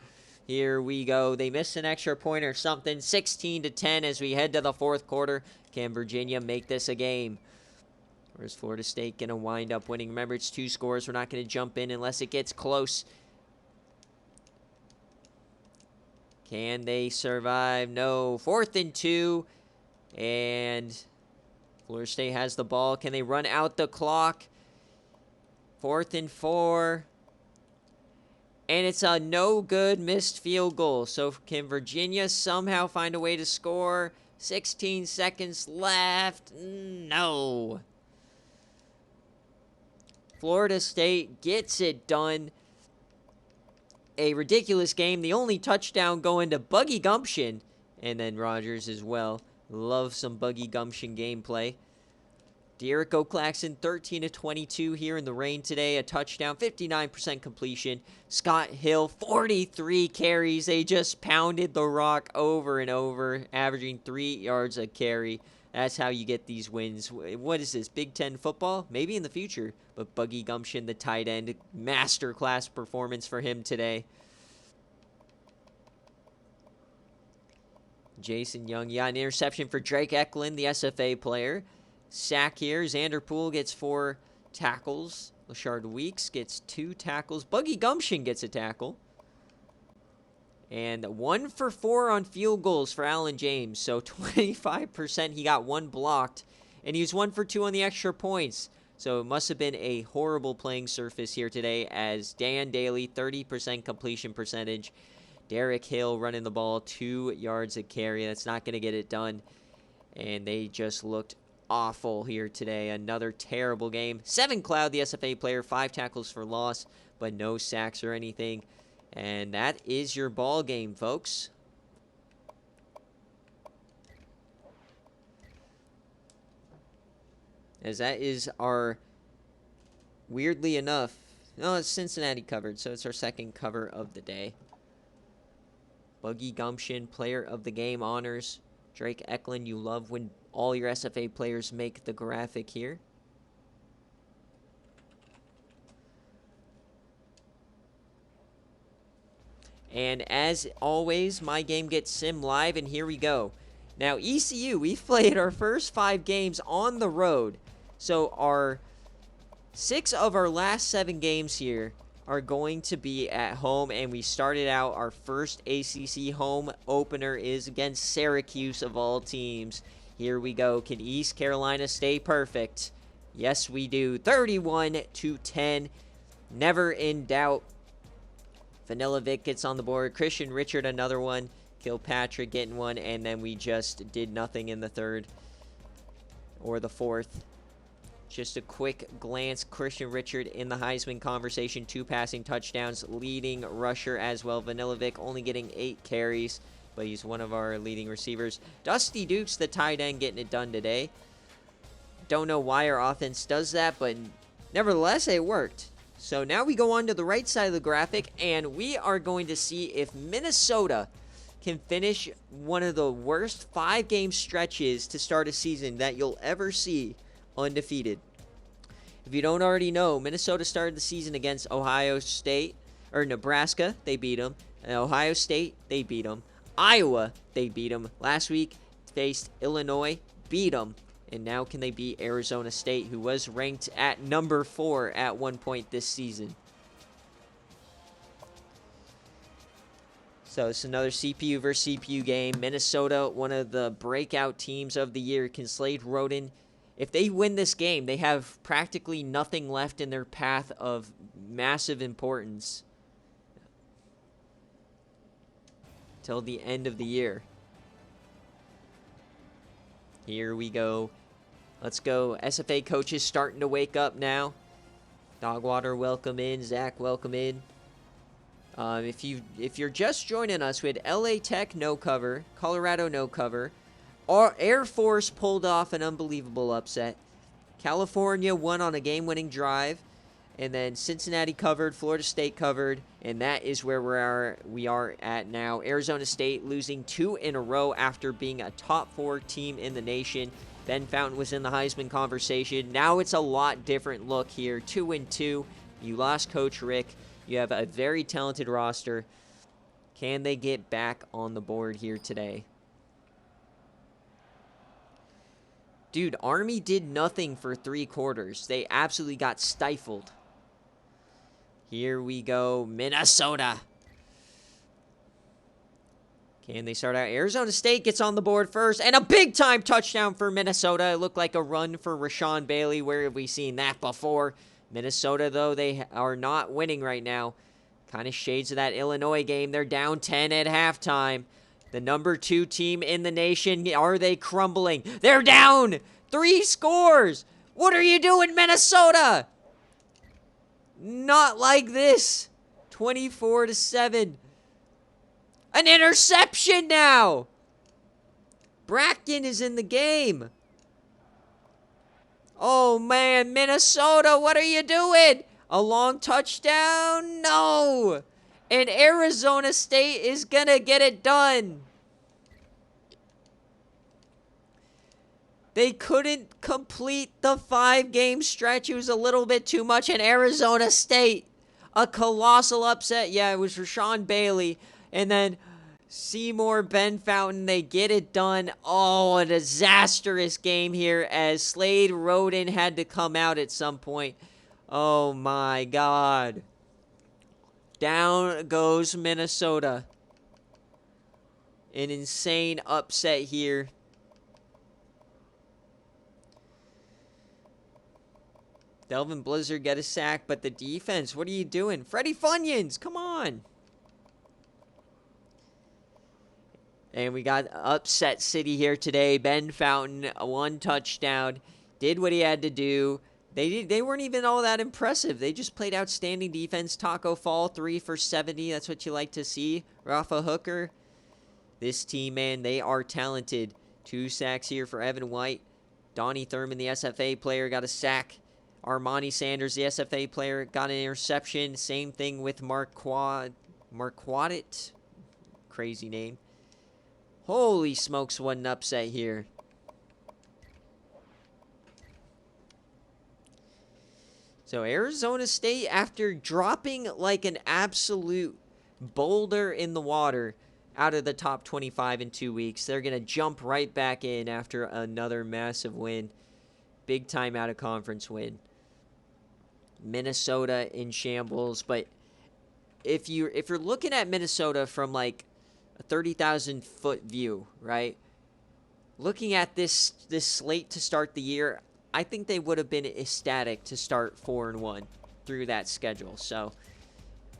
Here we go. They missed an extra point or something. 16-10 as we head to the fourth quarter. Can Virginia make this a game? Or is Florida State going to wind up winning? Remember, it's 2 scores. We're not going to jump in unless it gets close. Can they survive? No. 4th and 2. And Florida State has the ball. Can they run out the clock? 4th and 4. And it's a no-good missed field goal. So can Virginia somehow find a way to score? 16 seconds left. No. Florida State gets it done. A ridiculous game. The only touchdown going to Buggy Gumption. And then Rogers as well. Love some Buggy Gumption gameplay. De'Erico Claxton, 13-22 here in the rain today. A touchdown, 59% completion. Scott Hill, 43 carries. They just pounded the rock over and over, averaging 3 yards a carry. That's how you get these wins. What is this, Big Ten football? Maybe in the future. But Buggy Gumption, the tight end, masterclass performance for him today. Jason Young, yeah, an interception for Drake Eklund, the SFA player. Sack here. Xander Poole gets 4 tackles. Lashard Weeks gets 2 tackles. Buggy Gumption gets a tackle. And 1 for 4 on field goals for Allen James. So 25%. He got 1 blocked. And he was 1 for 2 on the extra points. So it must have been a horrible playing surface here today, as Dan Daly, 30% completion percentage. Derek Hill running the ball, 2 yards a carry. That's not going to get it done. And they just looked awful here today. Another terrible game. 7 Cloud, the SFA player, 5 tackles for loss, but no sacks or anything. And that is your ball game, folks. As that is our, weirdly enough, no, it's Cincinnati covered, so it's our second cover of the day. Buggy Gumption, player of the game honors. Drake Eklund, you love when all your SFA players make the graphic here. And as always, my game gets sim live, and here we go. Now, ECU, we've played our first 5 games on the road. So our 6 of our last 7 games here are going to be at home, and we started out our first ACC home opener is against Syracuse of all teams. Here we go. Can East Carolina stay perfect? Yes, we do. 31-10. Never in doubt. Vanilla Vic gets on the board. Christian Richard, another one. Kilpatrick getting one, and then we just did nothing in the third or the fourth. Just a quick glance. Christian Richard in the Heisman conversation. 2 passing touchdowns. Leading rusher as well. Vanilovic only getting 8 carries, but he's one of our leading receivers. Dusty Dukes, the tight end, getting it done today. Don't know why our offense does that, but nevertheless, it worked. So now we go on to the right side of the graphic, and we are going to see if Minnesota can finish one of the worst 5-game stretches to start a season that you'll ever see undefeated. If you don't already know, Minnesota started the season against Ohio State, or Nebraska, they beat them. And Ohio State, they beat them. Iowa, they beat them. Last week, faced Illinois, beat them. And now can they beat Arizona State, who was ranked at number 4 at one point this season. So it's another CPU versus CPU game. Minnesota, one of the breakout teams of the year, can Slade Roden. If they win this game, they have practically nothing left in their path of massive importance till the end of the year. Here we go. Let's go. SFA coaches starting to wake up now. Dogwater, welcome in. Zach, welcome in. If you're just joining us, we had LA Tech no cover, Colorado no cover. Our Air Force pulled off an unbelievable upset. California won on a game-winning drive. And then Cincinnati covered, Florida State covered, and that is where we are at now. Arizona State losing 2 in a row after being a top 4 team in the nation. Ben Fountain was in the Heisman conversation. Now it's a lot different look here. 2-2. You lost Coach Rick. You have a very talented roster. Can they get back on the board here today? Dude, Army did nothing for 3 quarters. They absolutely got stifled. Here we go, Minnesota. Can they start out? Arizona State gets on the board first, and a big-time touchdown for Minnesota. It looked like a run for Rashawn Bailey. Where have we seen that before? Minnesota, though, they are not winning right now. Kind of shades of that Illinois game. They're down 10 at halftime. The number 2 team in the nation, are they crumbling? They're down 3 scores. What are you doing, Minnesota? Not like this. 24-7. An interception now. Bracken is in the game. Oh, man, Minnesota, what are you doing? A long touchdown? No. And Arizona State is going to get it done. They couldn't complete the 5-game stretch. It was a little bit too much. And Arizona State, a colossal upset. Yeah, it was Rashawn Bailey. And then Seymour, Ben Fountain, they get it done. Oh, a disastrous game here as Slade Roden had to come out at some point. Oh, my God. Down goes Minnesota. An insane upset here. Delvin Blizzard get a sack, but the defense, what are you doing? Freddie Funyuns, come on. And we got upset city here today. Ben Fountain, 1 touchdown, did what he had to do. They weren't even all that impressive. They just played outstanding defense. Taco Fall, 3 for 70. That's what you like to see. Rafa Hooker. This team, man, they are talented. 2 sacks here for Evan White. Donnie Thurman, the SFA player, got a sack. Armani Sanders, the SFA player, got an interception. Same thing with Marquardt. Crazy name. Holy smokes, what an upset here. So Arizona State, after dropping like an absolute boulder in the water out of the top 25 in 2 weeks, they're going to jump right back in after another massive win. Big time out of conference win. Minnesota in shambles, but if you're looking at Minnesota from like a 30,000 foot view, right? Looking at this slate to start the year, I think they would have been ecstatic to start 4-1 through that schedule. So,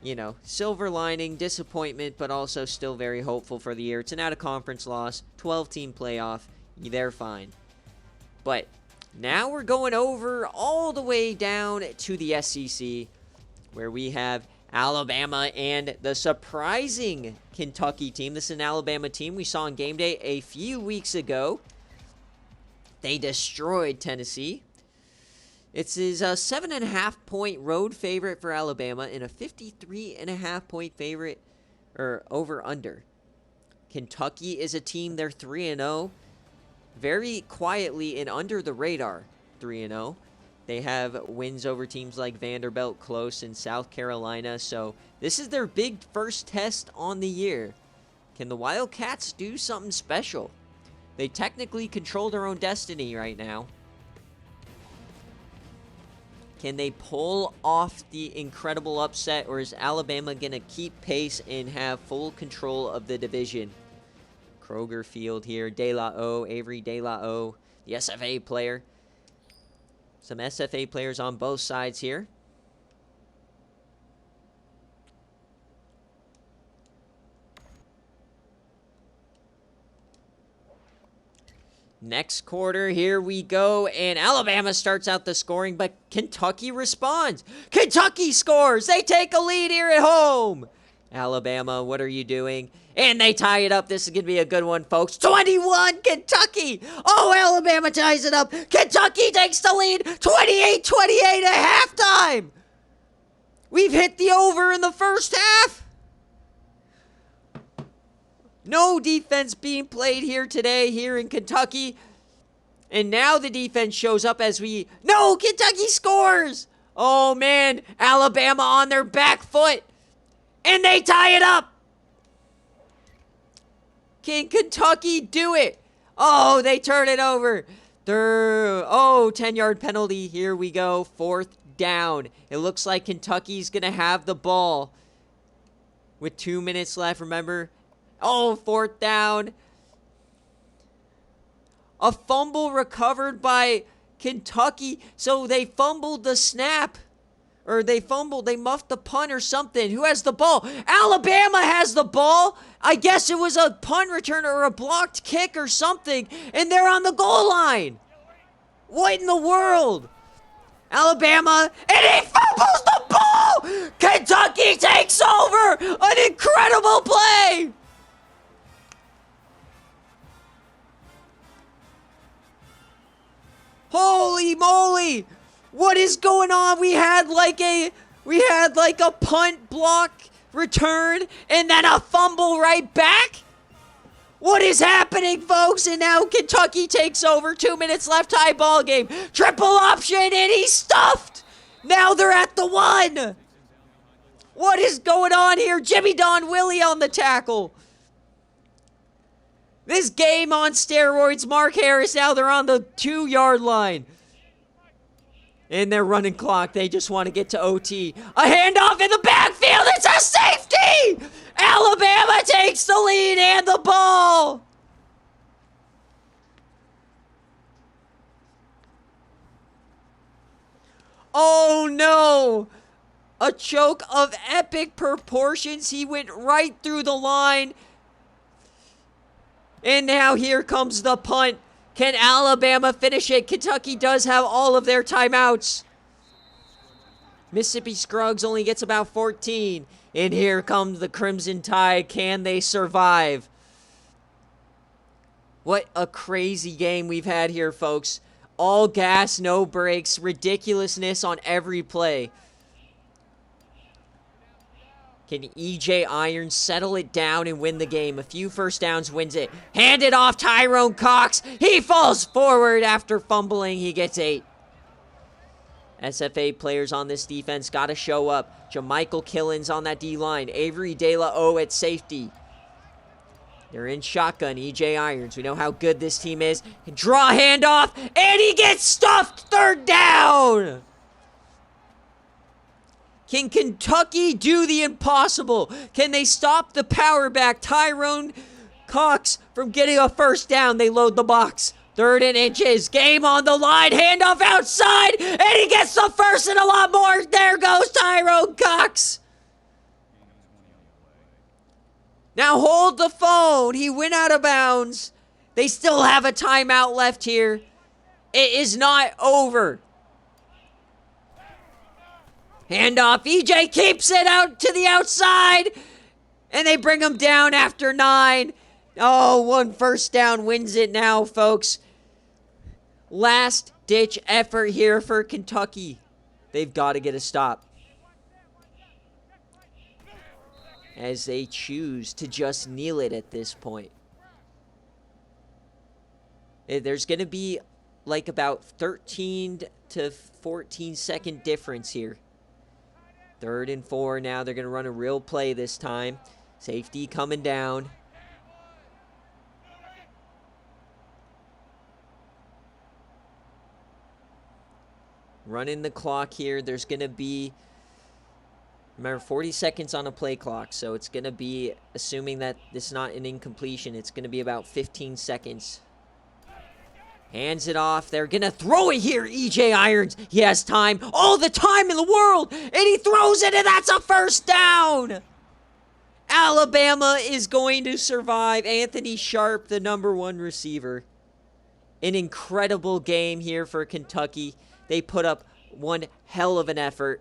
you know, silver lining, disappointment, but also still very hopeful for the year. It's an out of conference loss, 12-team playoff. They're fine. But Now we're going over all the way down to the SEC, where we have Alabama and the surprising Kentucky team. This is an Alabama team we saw on game day a few weeks ago. They destroyed Tennessee. It's a 7.5-point road favorite for Alabama and a 53.5-point favorite or over under. Kentucky is a team, they're 3-0. Very quietly and under the radar, 3-0. They have wins over teams like Vanderbilt, close, and South Carolina. So this is their big first test on the year. Can the Wildcats do something special? They technically control their own destiny right now. Can they pull off the incredible upset, or is Alabama going to keep pace and have full control of the division? Kroger Field here, De La O, Avery De La O, the SFA player. Some SFA players on both sides here. Next quarter, here we go, and Alabama starts out the scoring, but Kentucky responds. Kentucky scores! They take a lead here at home! Alabama, what are you doing? And they tie it up. This is going to be a good one, folks. 21, Kentucky! Oh, Alabama ties it up. Kentucky takes the lead, 28-28 at halftime! We've hit the over in the first half. No defense being played here today, here in Kentucky. And now the defense shows up as we... No, Kentucky scores! Oh, man, Alabama on their back foot. And they tie it up. Can Kentucky do it? Oh, they turn it over. 10-yard penalty. Here we go. 4th down. It looks like Kentucky's going to have the ball with 2 minutes left. Remember? Oh, 4th down. A fumble recovered by Kentucky. So they fumbled the snap. Or they muffed the punt or something. Who has the ball? Alabama has the ball. I guess it was a punt return or a blocked kick or something. And they're on the goal line. What in the world? Alabama, and he fumbles the ball! Kentucky takes over! An incredible play! Holy moly! What is going on? We had like a punt block return and then a fumble right back. What is happening, folks? And now Kentucky takes over. 2 minutes left, tie ball game. Triple option and he's stuffed. Now they're at the 1. What is going on here? Jimmy Don Willie on the tackle. This game on steroids. Mark Harris, now they're on the 2-yard line. In their running clock, they just want to get to OT. A handoff in the backfield. It's a safety! Alabama takes the lead and the ball. Oh, no. A choke of epic proportions. He went right through the line. And now here comes the punt. Can Alabama finish it? Kentucky does have all of their timeouts. Mississippi Scruggs only gets about 14. And here comes the Crimson Tide. Can they survive? What a crazy game we've had here, folks. All gas, no brakes. Ridiculousness on every play. Can E.J. Irons settle it down and win the game? A few first downs wins it. Hand it off, Tyrone Cox. He falls forward after fumbling. He gets 8. SFA players on this defense got to show up. Jamichael Killens on that D-line. Avery De La O at safety. They're in shotgun. E.J. Irons. We know how good this team is. Draw handoff, and he gets stuffed. 3rd down. Can Kentucky do the impossible? Can they stop the power back Tyrone Cox from getting a first down? They load the box. 3rd and inches. Game on the line. Handoff outside. And he gets the first and a lot more. There goes Tyrone Cox. Now hold the phone. He went out of bounds. They still have a timeout left here. It is not over. Handoff. EJ keeps it out to the outside. And they bring him down after 9. Oh, 1 first down wins it now, folks. Last-ditch effort here for Kentucky. They've got to get a stop. As they choose to just kneel it at this point. There's going to be like about 13 to 14 second difference here. 3rd and 4 now. They're going to run a real play this time. Safety coming down. Running the clock here. There's going to be, remember, 40 seconds on a play clock. So it's going to be, assuming that it's not an incompletion, it's going to be about 15 seconds. Hands it off. They're going to throw it here. EJ Irons. He has time. All the time in the world. And he throws it, and that's a first down. Alabama is going to survive. Anthony Sharp, the #1 receiver. An incredible game here for Kentucky. They put up one hell of an effort.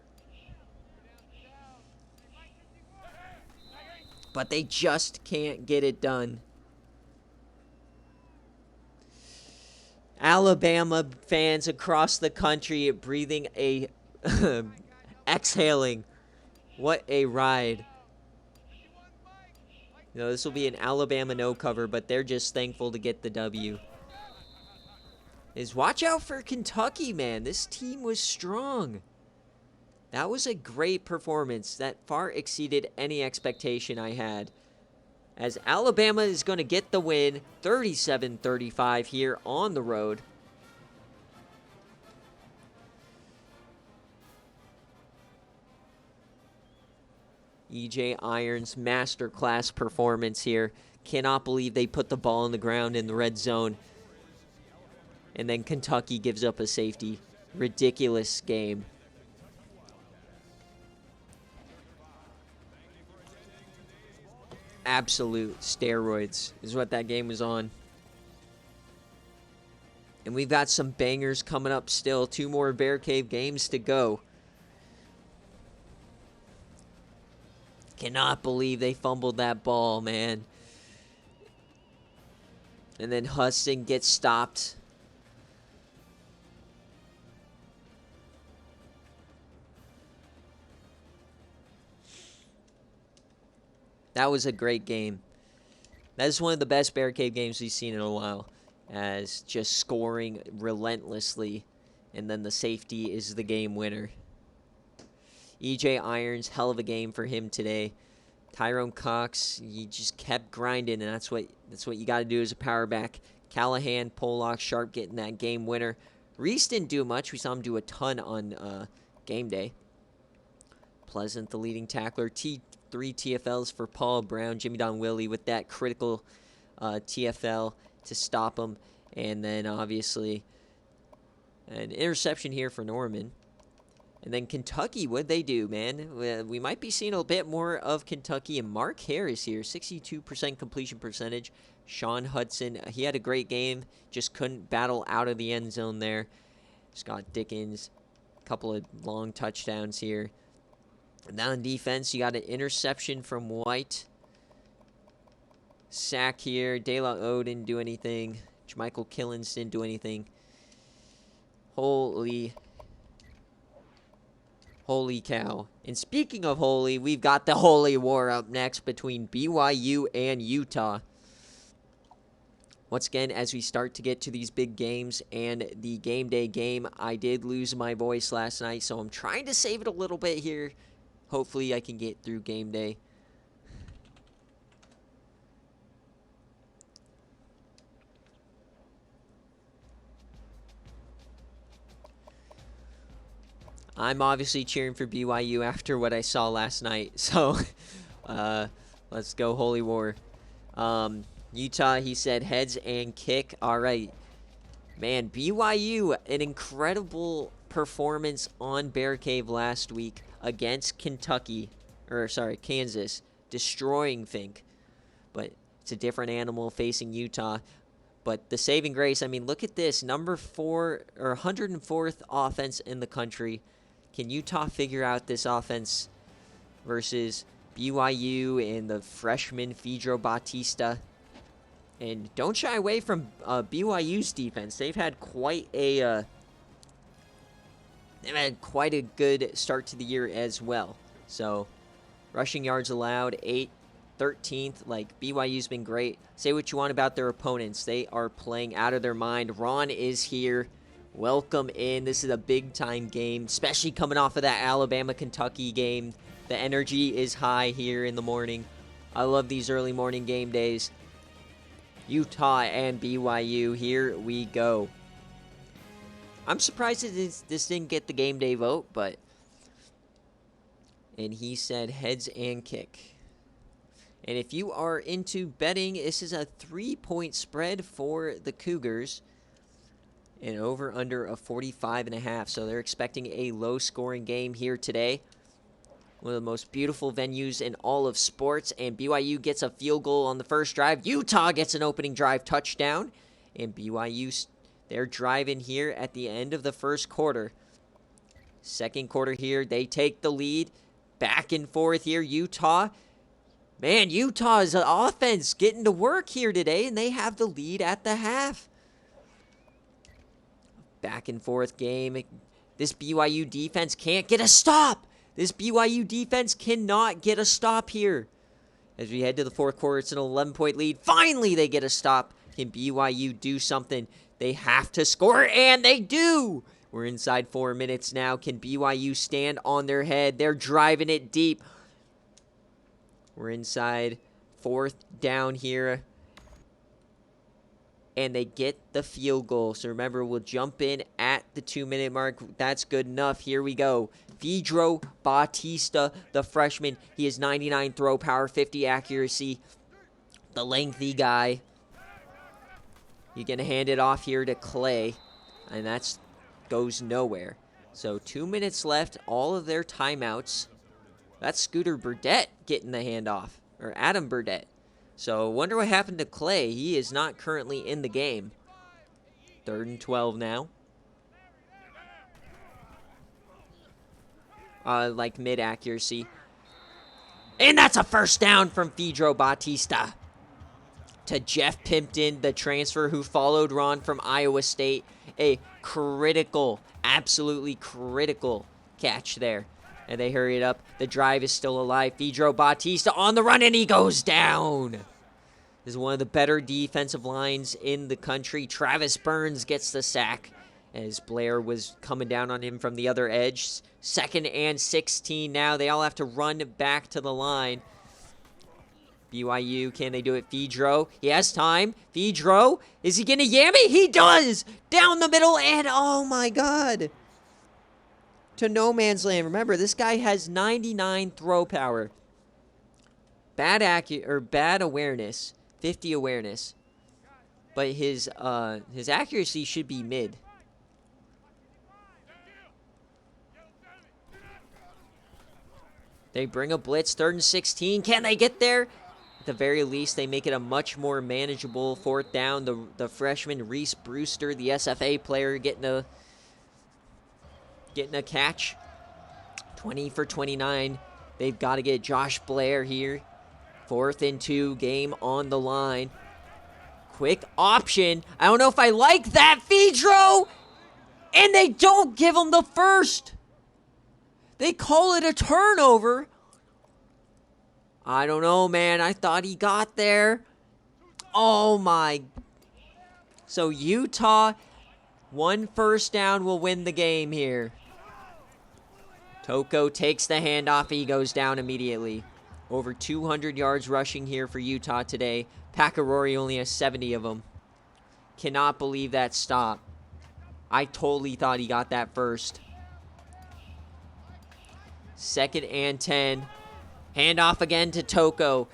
But they just can't get it done. Alabama fans across the country breathing a exhaling. What a ride. You know, this will be an Alabama no cover, but they're just thankful to get the W. Watch out for Kentucky, man. This team was strong. That was a great performance that far exceeded any expectation I had. As Alabama is going to get the win, 37-35 here on the road. EJ Irons, masterclass performance here. Cannot believe they put the ball on the ground in the red zone. And then Kentucky gives up a safety. Ridiculous game. Absolute steroids is what that game was on. And we've got some bangers coming up still. 2 more BearCave games to go. Cannot believe they fumbled that ball, man. And then Hudson gets stopped. That was a great game. That is one of the best BearCave games we've seen in a while. As just scoring relentlessly. And then the safety is the game winner. EJ Irons, hell of a game for him today. Tyrone Cox, he just kept grinding, and that's what you got to do as a power back. Callahan, Pollock, Sharp getting that game winner. Reese didn't do much. We saw him do a ton on game day. Pleasant, the leading tackler. 3 TFLs for Paul Brown. Jimmy Don Willie with that critical TFL to stop him. And then, obviously, an interception here for Norman. And then Kentucky, what'd they do, man? We might be seeing a bit more of Kentucky. And Mark Harris here, 62% completion percentage. Sean Hudson, he had a great game. Just couldn't battle out of the end zone there. Scott Dickens, a couple of long touchdowns here. And now on defense, you got an interception from White. Sack here. De La O didn't do anything. Jermichael Killens didn't do anything. Holy cow. And speaking of holy, we've got the holy war up next between BYU and Utah. Once again, as we start to get to these big games and the game day game, I did lose my voice last night, so I'm trying to save it a little bit here. Hopefully I can get through game day. I'm obviously cheering for BYU after what I saw last night. So, let's go Holy War. Utah, he said heads and kick. All right. Man, BYU, an incredible performance on BearCave last week against Kansas, destroying Fink. But it's a different animal facing Utah. But the saving grace, I mean, look at this. Number 4 or 104th offense in the country. Can Utah figure out this offense versus BYU and the freshman Fedro Bautista? And don't shy away from BYU's defense. They've had quite a good start to the year as well. So, rushing yards allowed, 13th. Like, BYU's been great. Say what you want about their opponents. They are playing out of their mind. Ron is here. Welcome in. This is a big-time game, especially coming off of that Alabama-Kentucky game. The energy is high here in the morning. I love these early morning game days. Utah and BYU, here we go. I'm surprised this didn't get the game day vote, but... And he said heads and kick. And if you are into betting, this is a 3-point spread for the Cougars. And over under a 45.5. So they're expecting a low-scoring game here today. One of the most beautiful venues in all of sports. And BYU gets a field goal on the first drive. Utah gets an opening drive touchdown. And BYU, they're driving here at the end of the first quarter. Second quarter here, they take the lead. Back and forth here, Utah. Man, Utah's offense getting to work here today, and they have the lead at the half. Back and forth game. This BYU defense can't get a stop. This BYU defense cannot get a stop here. As we head to the fourth quarter, it's an 11-point lead. Finally, they get a stop. Can BYU do something? They have to score, and they do. We're inside 4 minutes now. Can BYU stand on their head? They're driving it deep. We're inside 4th down here. And they get the field goal. So remember, we'll jump in at the 2-minute mark. That's good enough. Here we go. Fedro Bautista, the freshman. He has 99 throw power, 50 accuracy. The lengthy guy. You're going to hand it off here to Clay. And that goes nowhere. So 2 minutes left. All of their timeouts. That's Scooter Burdett getting the handoff. Or Adam Burdett. So, wonder what happened to Clay. He is not currently in the game. 3rd and 12 now. Like mid-accuracy. And that's a first down from Fedro Bautista. To Jeff Pimpton, the transfer who followed Ron from Iowa State. A critical, absolutely critical catch there. And they hurry it up. The drive is still alive. Fedro Bautista on the run, and he goes down. This is one of the better defensive lines in the country. Travis Burns gets the sack as Blair was coming down on him from the other edge. 2nd and 16 now. They all have to run back to the line. BYU, can they do it? Fedro, he has time. Fedro, is he going to yam it? He does! Down the middle, and oh my God. To no man's land. Remember, this guy has 99 throw power. Bad awareness. 50 awareness. But his accuracy should be mid. They bring a blitz, 3rd and 16. Can they get there? At the very least, they make it a much more manageable 4th down. The freshman Reese Brewster, the SFA player, getting a catch. 20 for 29. They've got to get Josh Blair here. 4th and 2, game on the line. Quick option. I don't know if I like that. Fedro! And they don't give him the first. They call it a turnover. I don't know, man. I thought he got there. Oh, my. So Utah, 1 first down will win the game here. Toko takes the handoff. He goes down immediately. Over 200 yards rushing here for Utah today. Pakarori only has 70 of them. Cannot believe that stop. I totally thought he got that first. 2nd and 10. Handoff again to Toko.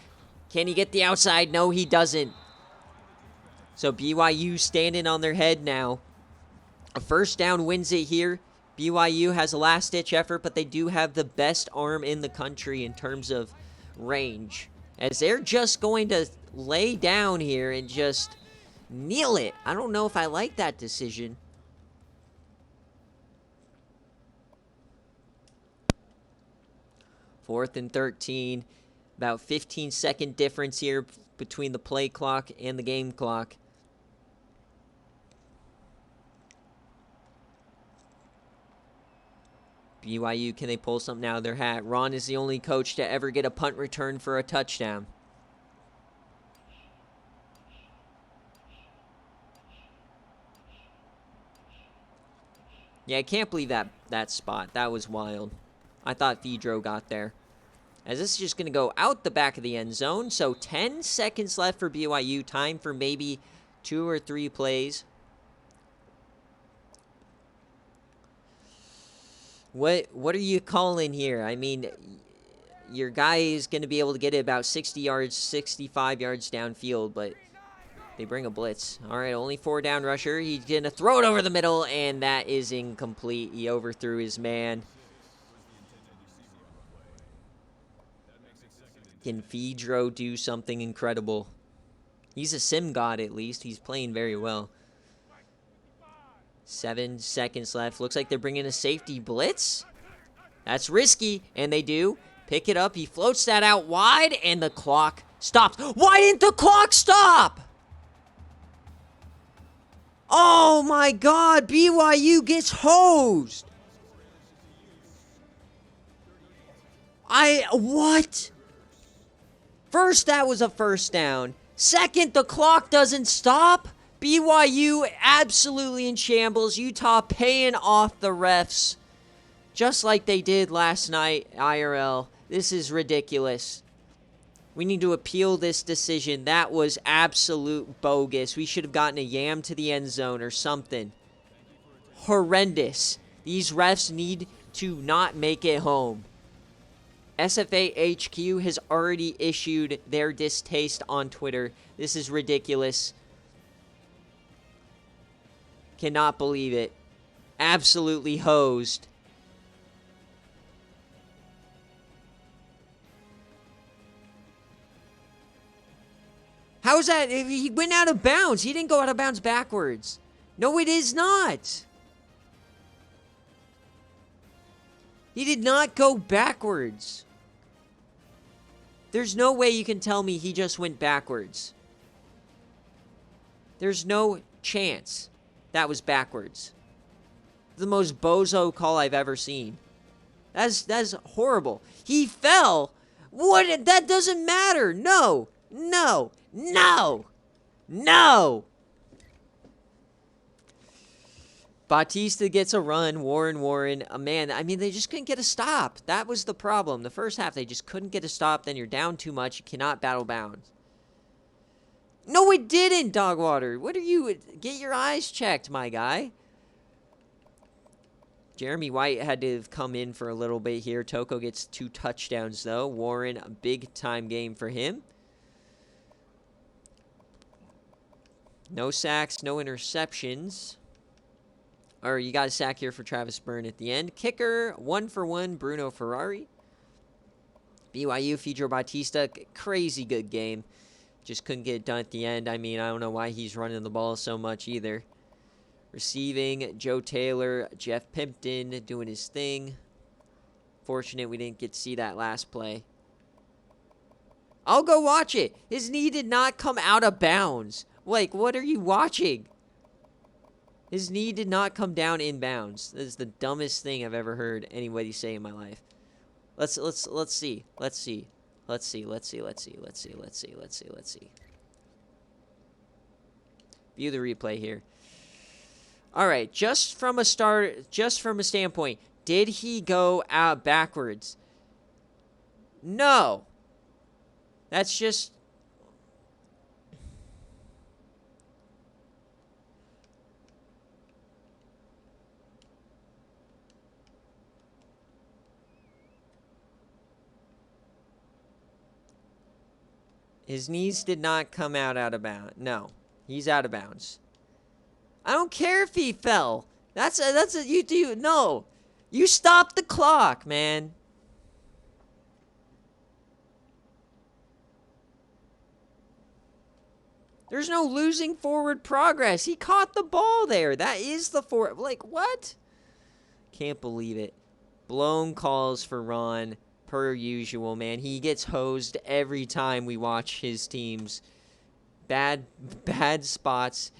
Can he get the outside? No, he doesn't. So BYU standing on their head now. A first down wins it here. BYU has a last-ditch effort, but they do have the best arm in the country in terms of range. As they're just going to lay down here and just kneel it. I don't know if I like that decision. Fourth and 13. About 15-second difference here between the play clock and the game clock. BYU, can they pull something out of their hat? Ron is the only coach to ever get a punt return for a touchdown. Yeah, I can't believe that spot. That was wild. I thought Fedro got there. As this is just going to go out the back of the end zone. So 10 seconds left for BYU. Time for maybe 2 or 3 plays. What are you calling here? I mean, your guy is going to be able to get it about 60 yards, 65 yards downfield, but they bring a blitz. All right, only 4 down rusher. He's going to throw it over the middle, and that is incomplete. He overthrew his man. Can Fedro do something incredible? He's a sim god, at least. He's playing very well. 7 seconds left. Looks like they're bringing a safety blitz. That's risky, and they do. Pick it up. He floats that out wide, and the clock stops. Why didn't the clock stop? Oh, my God. BYU gets hosed. What? First, that was a first down. Second, the clock doesn't stop. BYU absolutely in shambles. Utah paying off the refs just like they did last night, IRL. This is ridiculous. We need to appeal this decision. That was absolute bogus. We should have gotten a yam to the end zone or something. Horrendous. These refs need to not make it home. SFA HQ has already issued their distaste on Twitter. This is ridiculous. Cannot believe it. Absolutely hosed. How is that? He went out of bounds. He didn't go out of bounds backwards. No, it is not. He did not go backwards. There's no way you can tell me he just went backwards. There's no chance that was backwards. The most bozo call I've ever seen. That's horrible. He fell. What? That doesn't matter. No. No. No. No. Bautista gets a run. Warren. Man, I mean, they just couldn't get a stop. That was the problem. The first half, they just couldn't get a stop. Then you're down too much. You cannot battle bounds. No, it didn't, Dogwater. What are you? Get your eyes checked, my guy. Jeremy White had to have come in for a little bit here. Toko gets 2 touchdowns, though. Warren, a big-time game for him. No sacks, no interceptions. Or you got a sack here for Travis Byrne at the end. Kicker, 1-for-1, Bruno Ferrari. BYU, Fedro Bautista, crazy good game. Just couldn't get it done at the end. I mean, I don't know why he's running the ball so much either. Receiving, Joe Taylor, Jeff Pimpton doing his thing. Fortunate we didn't get to see that last play. I'll go watch it. His knee did not come out of bounds. Like, what are you watching? His knee did not come down in bounds. That is the dumbest thing I've ever heard anybody say in my life. Let's see. View the replay here. All right, just from a standpoint, did he go out backwards? No. That's just... His knees did not come out of bounds. No, he's out of bounds. I don't care if he fell. No. You stopped the clock, man. There's no losing forward progress. He caught the ball there. That is the forward. Like, what? Can't believe it. Blown calls for Ron, per usual, man. He gets hosed every time we watch his teams. Bad spots.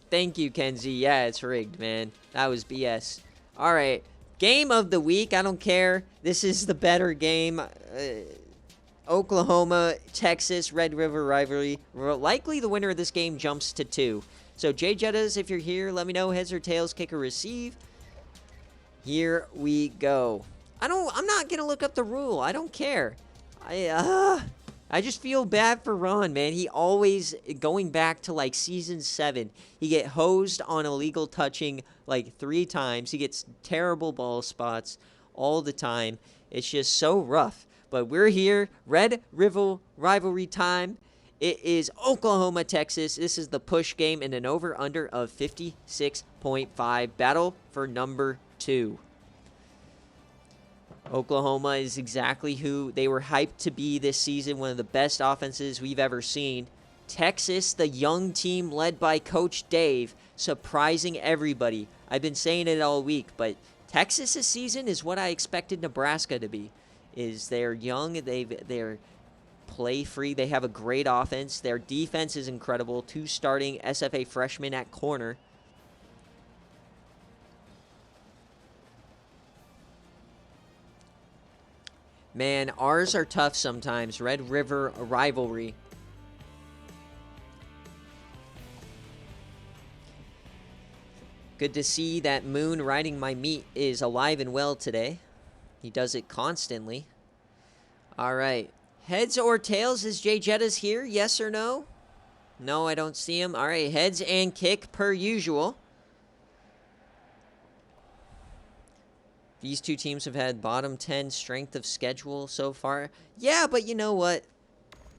Thank you, Kenzie. Yeah, it's rigged, man. That was BS. All right. Game of the week. I don't care. This is the better game. Oklahoma, Texas, Red River rivalry. Likely the winner of this game jumps to 2. So, Jay Jettas, if you're here, let me know. Heads or tails, kick or receive. Here we go. I'm not going to look up the rule. I don't care. I just feel bad for Ron, man. He always, going back to like season 7, he get hosed on illegal touching like 3 times. He gets terrible ball spots all the time. It's just so rough. But we're here, Red River rivalry time. It is Oklahoma, Texas. This is the push game and an over-under of 56.5. Battle for number 2. Oklahoma is exactly who they were hyped to be this season. One of the best offenses we've ever seen. Texas, the young team led by Coach Dave, surprising everybody. I've been saying it all week, but Texas this season is what I expected Nebraska to be. They're young, they're play free, they have a great offense. Their defense is incredible. 2 starting SFA freshmen at corner. Man, ours are tough sometimes. Red River rivalry. Good to see that Moon riding my meat is alive and well today. He does it constantly. All right. Heads or tails? Is Jay Jettas here? Yes or no? No, I don't see him. All right. Heads and kick per usual. These 2 teams have had bottom 10 strength of schedule so far. Yeah, but you know what?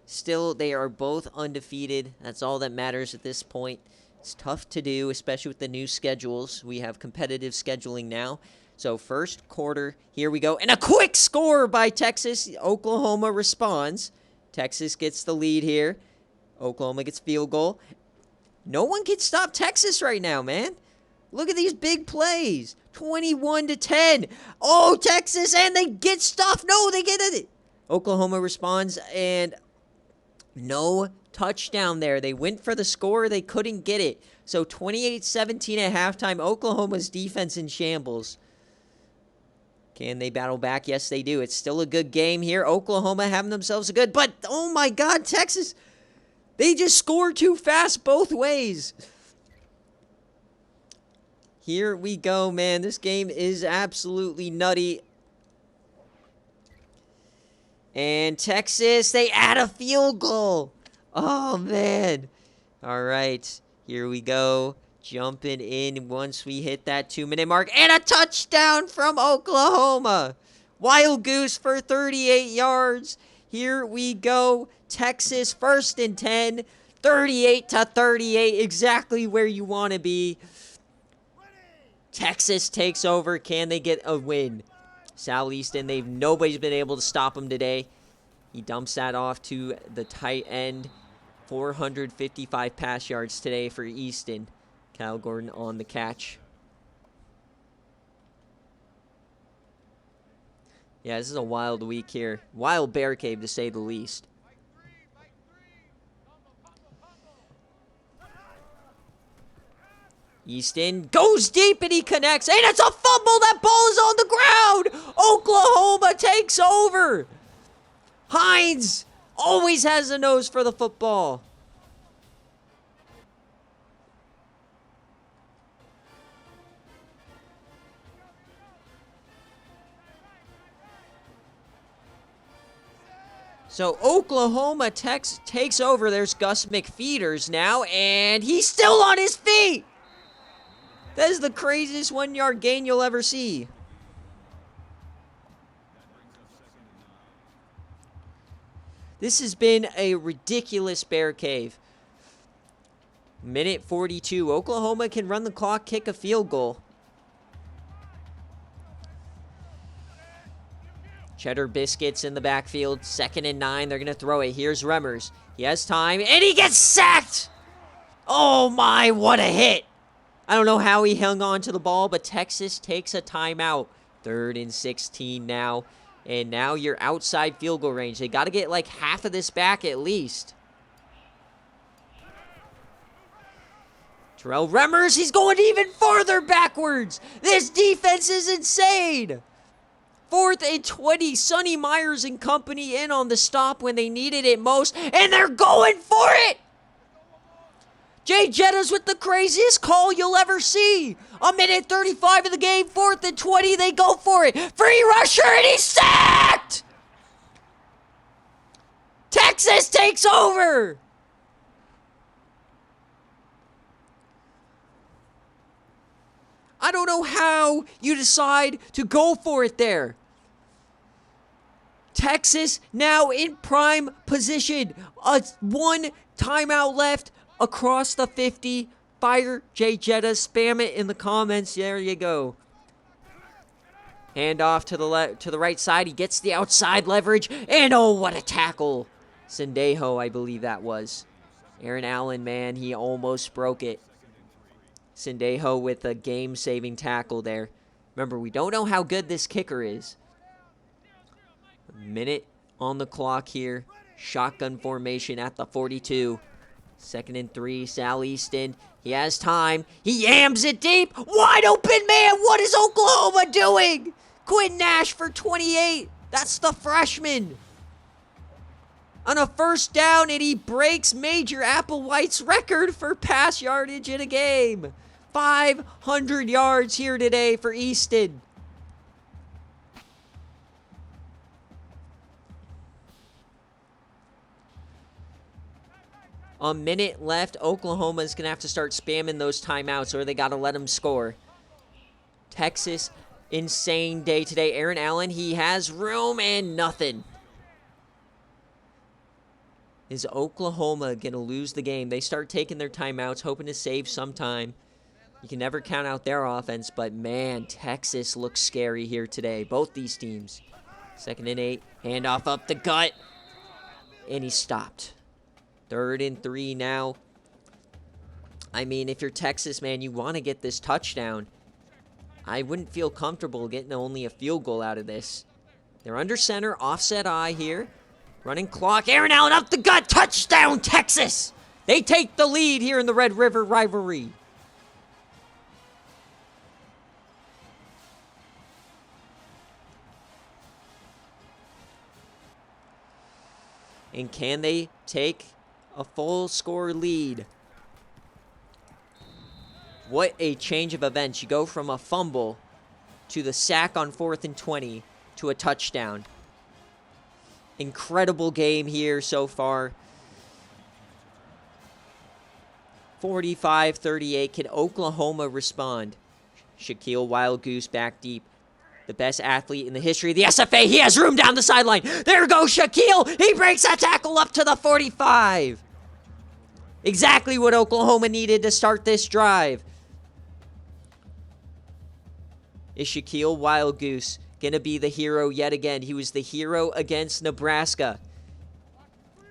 Still, they are both undefeated. That's all that matters at this point. It's tough to do, especially with the new schedules. We have competitive scheduling now. So first quarter, here we go. And a quick score by Texas. Oklahoma responds. Texas gets the lead here. Oklahoma gets field goal. No one can stop Texas right now, man. Look at these big plays. 21-10. Oh, Texas, and they get stuff. No, they get it. Oklahoma responds, and no touchdown there. They went for the score. They couldn't get it. So 28-17 at halftime. Oklahoma's defense in shambles. Can they battle back? Yes, they do. It's still a good game here. Oklahoma having themselves a good, but oh my God, Texas, they just scored too fast both ways. Here we go, man. This game is absolutely nutty. And Texas, they add a field goal. Oh, man. All right, here we go. Jumping in once we hit that 2-minute mark. And a touchdown from Oklahoma. Wild Goose for 38 yards. Here we go. Texas first and 10. 38-38. Exactly where you want to be. Texas takes over. Can they get a win? Southeastern, nobody's been able to stop him today. He dumps that off to the tight end. 455 pass yards today for Easton. Kyle Gordon on the catch. Yeah, this is a wild week here. Wild BearCave, to say the least. Easton goes deep and he connects. And it's a fumble. That ball is on the ground. Oklahoma takes over. Hines always has a nose for the football. So Oklahoma takes over. There's Gus McFeeters now, and he's still on his feet. That is the craziest 1-yard gain you'll ever see. This has been a ridiculous BearCave. Minute 42. Oklahoma can run the clock, kick a field goal. Cheddar Biscuits in the backfield. 2nd and 9. They're going to throw it. Here's Remmers. He has time, and he gets sacked! Oh my, what a hit! I don't know how he hung on to the ball, but Texas takes a timeout. 3rd and 16 now. And now you're outside field goal range. They got to get like half of this back at least. Terrell Remmers, he's going even farther backwards. This defense is insane. 4th and 20. Sonny Myers and company in on the stop when they needed it most. And they're going for it. Jay Jettas with the craziest call you'll ever see. 1:35 of the game, 4th and 20. They go for it. Free rusher, and he's sacked. Texas takes over. I don't know how you decide to go for it there. Texas now in prime position. 1 timeout left across the 50. Fire Jay Jetta. Spam it in the comments. There you go. Hand off to the right side. He gets the outside leverage. And oh, what a tackle. Sendejo, I believe that was. Aaron Allen, man, he almost broke it. Sendejo with a game-saving tackle there. Remember, we don't know how good this kicker is. A minute on the clock here. Shotgun formation at the 42. 2nd and 3. Sal Easton. He has time. He yams it deep. Wide open, man. What is Oklahoma doing? Quinn Nash for 28. That's the freshman. On a 1st down, and he breaks Major Applewhite's record for pass yardage in a game. 500 yards here today for Easton. A minute left. Oklahoma is going to have to start spamming those timeouts, or they got to let them score. Texas, insane day today. Aaron Allen, he has room and nothing. Is Oklahoma going to lose the game? They start taking their timeouts, hoping to save some time. You can never count out their offense, but man, Texas looks scary here today. Both these teams. 2nd and 8. Handoff up the gut. And he stopped. 3rd and 3 now. I mean, if you're Texas, man, you want to get this touchdown. I wouldn't feel comfortable getting only a field goal out of this. They're under center, offset eye here. Running clock. Aaron Allen up the gut. Touchdown, Texas. They take the lead here in the Red River rivalry. And can they take a full score lead? What a change of events. You go from a fumble to the sack on 4th and 20 to a touchdown. Incredible game here so far. 45-38. Can Oklahoma respond? Shaquille Wild Goose back deep. The best athlete in the history of the SFA. He has room down the sideline. There goes Shaquille. He breaks that tackle up to the 45. Exactly what Oklahoma needed to start this drive. Is Shaquille Wild Goose going to be the hero yet again? He was the hero against Nebraska.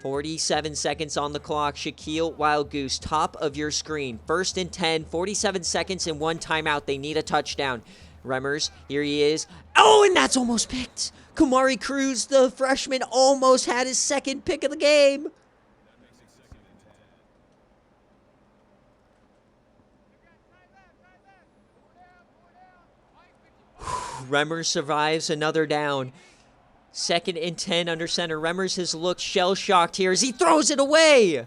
47 seconds on the clock. Shaquille Wild Goose, top of your screen. 1st and 10, 47 seconds and 1 timeout. They need a touchdown. Remmers, here he is. Oh, and that's almost picked. Kamari Cruz, the freshman, almost had his 2nd pick of the game. Remmers survives another down. 2nd and 10 under center. Remmers has looked shell-shocked here as he throws it away.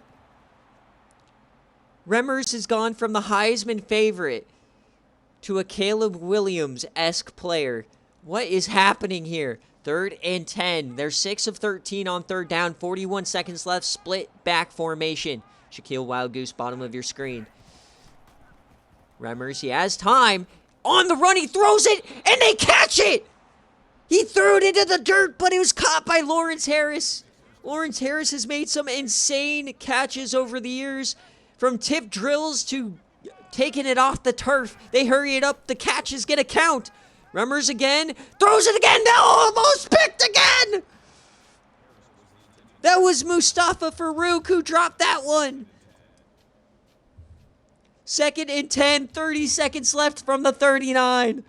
Remmers has gone from the Heisman favorite to a Caleb Williams-esque player. What is happening here? 3rd and 10. They're 6 of 13 on 3rd down. 41 seconds left. Split back formation. Shaquille Wild Goose, bottom of your screen. Remmers, he has time. On the run, he throws it, and they catch it! He threw it into the dirt, but it was caught by Lawrence Harris. Lawrence Harris has made some insane catches over the years. From tip drills to taking it off the turf. They hurry it up. The catch is going to count. Remmers again. Throws it again. Now almost picked again. That was Mustafa Farouk who dropped that one. 2nd and 10. 30 seconds left from the 39.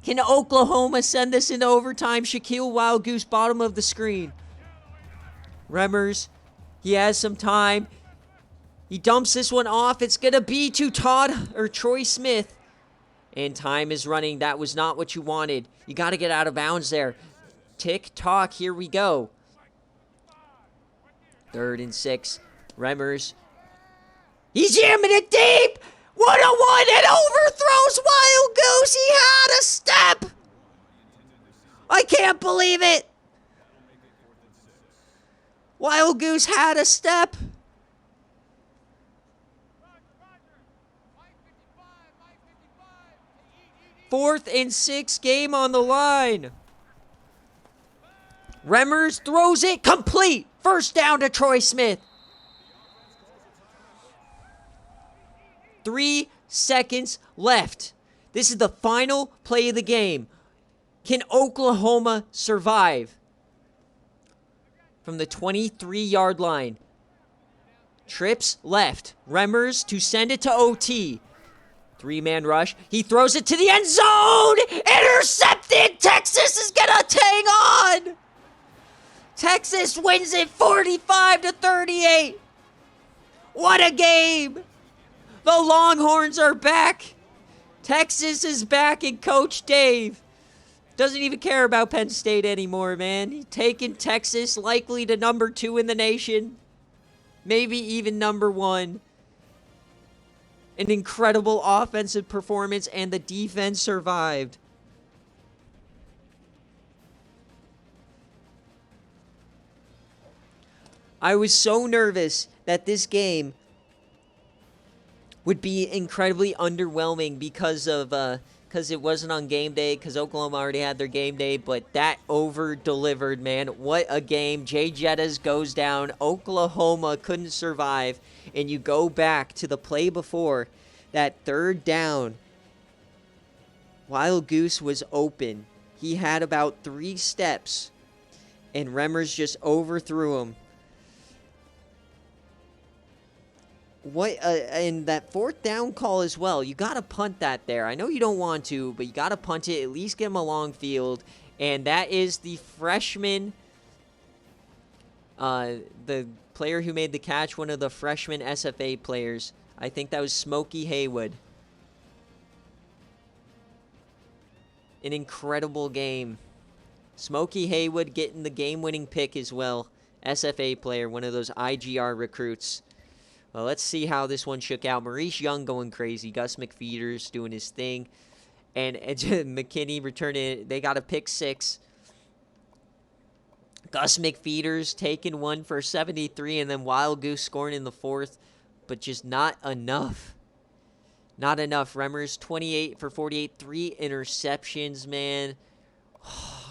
Can Oklahoma send this into overtime? Shaquille Wild Goose, bottom of the screen. Remmers, he has some time. He dumps this one off. It's going to be to Troy Smith. And time is running. That was not what you wanted. You got to get out of bounds there. Tick tock. Here we go. 3rd and 6. Remmers. He's jamming it deep. 1-on-1 and overthrows Wild Goose. He had a step. I can't believe it. Wild Goose had a step. 4th and 6, game on the line. Remmers throws it complete. 1st down to Troy Smith. 3 seconds left. This is the final play of the game. Can Oklahoma survive? From the 23-yard line. Trips left. Remmers to send it to OT. 3-man rush. He throws it to the end zone. Intercepted. Texas is going to hang on. Texas wins it 45-38. What a game. The Longhorns are back. Texas is back, and Coach Dave doesn't even care about Penn State anymore, man. He's taking Texas likely to number 2 in the nation. Maybe even number 1. An incredible offensive performance, and the defense survived. I was so nervous that this game would be incredibly underwhelming because it wasn't on game day, because Oklahoma already had their game day, but that over-delivered, man. What a game. Jay Jettas goes down. Oklahoma couldn't survive, and you go back to the play before, that 3rd down. Wild Goose was open. He had about 3 steps, and Remmers just overthrew him. And that 4th down call as well. You got to punt that there. I know you don't want to, but you got to punt it. At least get him a long field. And that is the freshman, the player who made the catch, one of the freshman SFA players. I think that was Smokey Haywood. An incredible game. Smokey Haywood getting the game-winning pick as well. SFA player, one of those IGR recruits. Well, let's see how this one shook out. Maurice Young going crazy. Gus McFeeters doing his thing. And McKinney returning. They got a pick 6. Gus McFeeters taking one for 73. And then Wild Goose scoring in the 4th. But just not enough. Not enough. Remmers 28 for 48. 3 interceptions, man.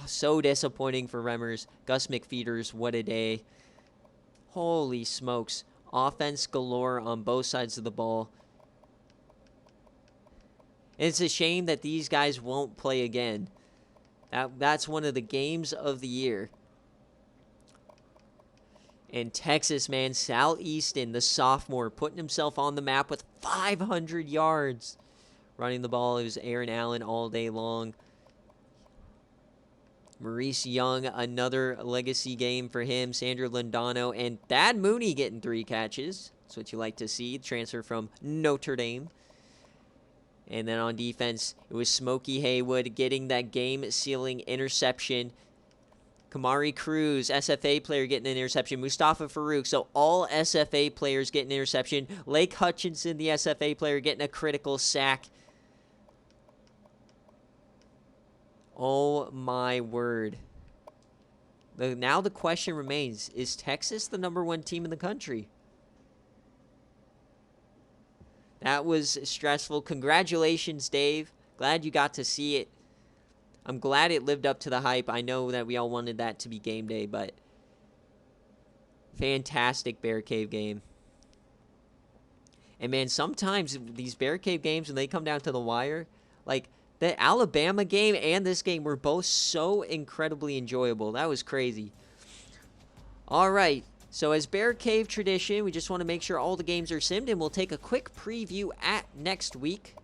So disappointing for Remmers. Gus McFeeters, what a day. Holy smokes. Offense galore on both sides of the ball. And it's a shame that these guys won't play again. That's one of the games of the year. And Texas, man, Sal Easton, the sophomore, putting himself on the map with 500 yards. Running the ball, it was Aaron Allen all day long. Maurice Young, another legacy game for him. Sandro Lindano and Thad Mooney getting 3 catches. That's what you like to see. Transfer from Notre Dame. And then on defense, it was Smokey Haywood getting that game-sealing interception. Kamari Cruz, SFA player, getting an interception. Mustafa Farouk, so all SFA players getting an interception. Lake Hutchinson, the SFA player, getting a critical sack. Oh, my word. Now the question remains, is Texas the number 1 team in the country? That was stressful. Congratulations, Dave. Glad you got to see it. I'm glad it lived up to the hype. I know that we all wanted that to be game day, but fantastic BearCave game. And, man, sometimes these BearCave games, when they come down to the wire, like, The Alabama game and this game were both so incredibly enjoyable. That was crazy. All right. So as BearCave tradition, we just want to make sure all the games are simmed, and we'll take a quick preview at next week.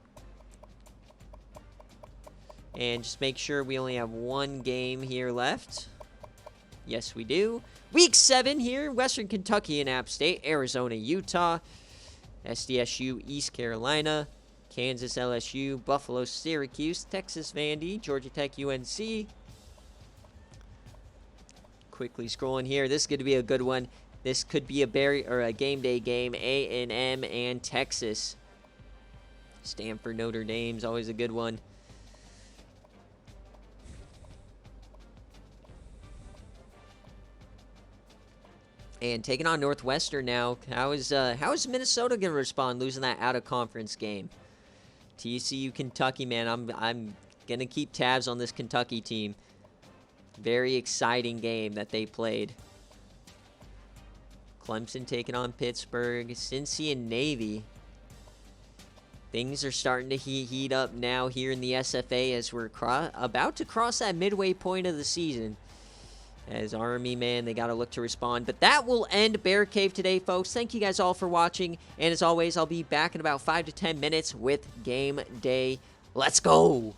And just make sure we only have one game here left. Yes, we do. Week 7 here, Western Kentucky and App State, Arizona, Utah, SDSU, East Carolina, Kansas, LSU, Buffalo, Syracuse, Texas, Vandy, Georgia Tech, UNC. Quickly scrolling here. This is going to be a good one. This could be a game day game. A&M and Texas. Stanford, Notre Dame's always a good one. And taking on Northwestern now. How is Minnesota going to respond losing that out-of-conference game? TCU, Kentucky, man. I'm going to keep tabs on this Kentucky team. Very exciting game that they played. Clemson taking on Pittsburgh. Cincy and Navy. Things are starting to heat up now here in the SFA as we're about to cross that midway point of the season. As Army, man, they got to look to respond. But that will end BearCave today, folks. Thank you guys all for watching. And as always, I'll be back in about 5 to 10 minutes with Game Day. Let's go!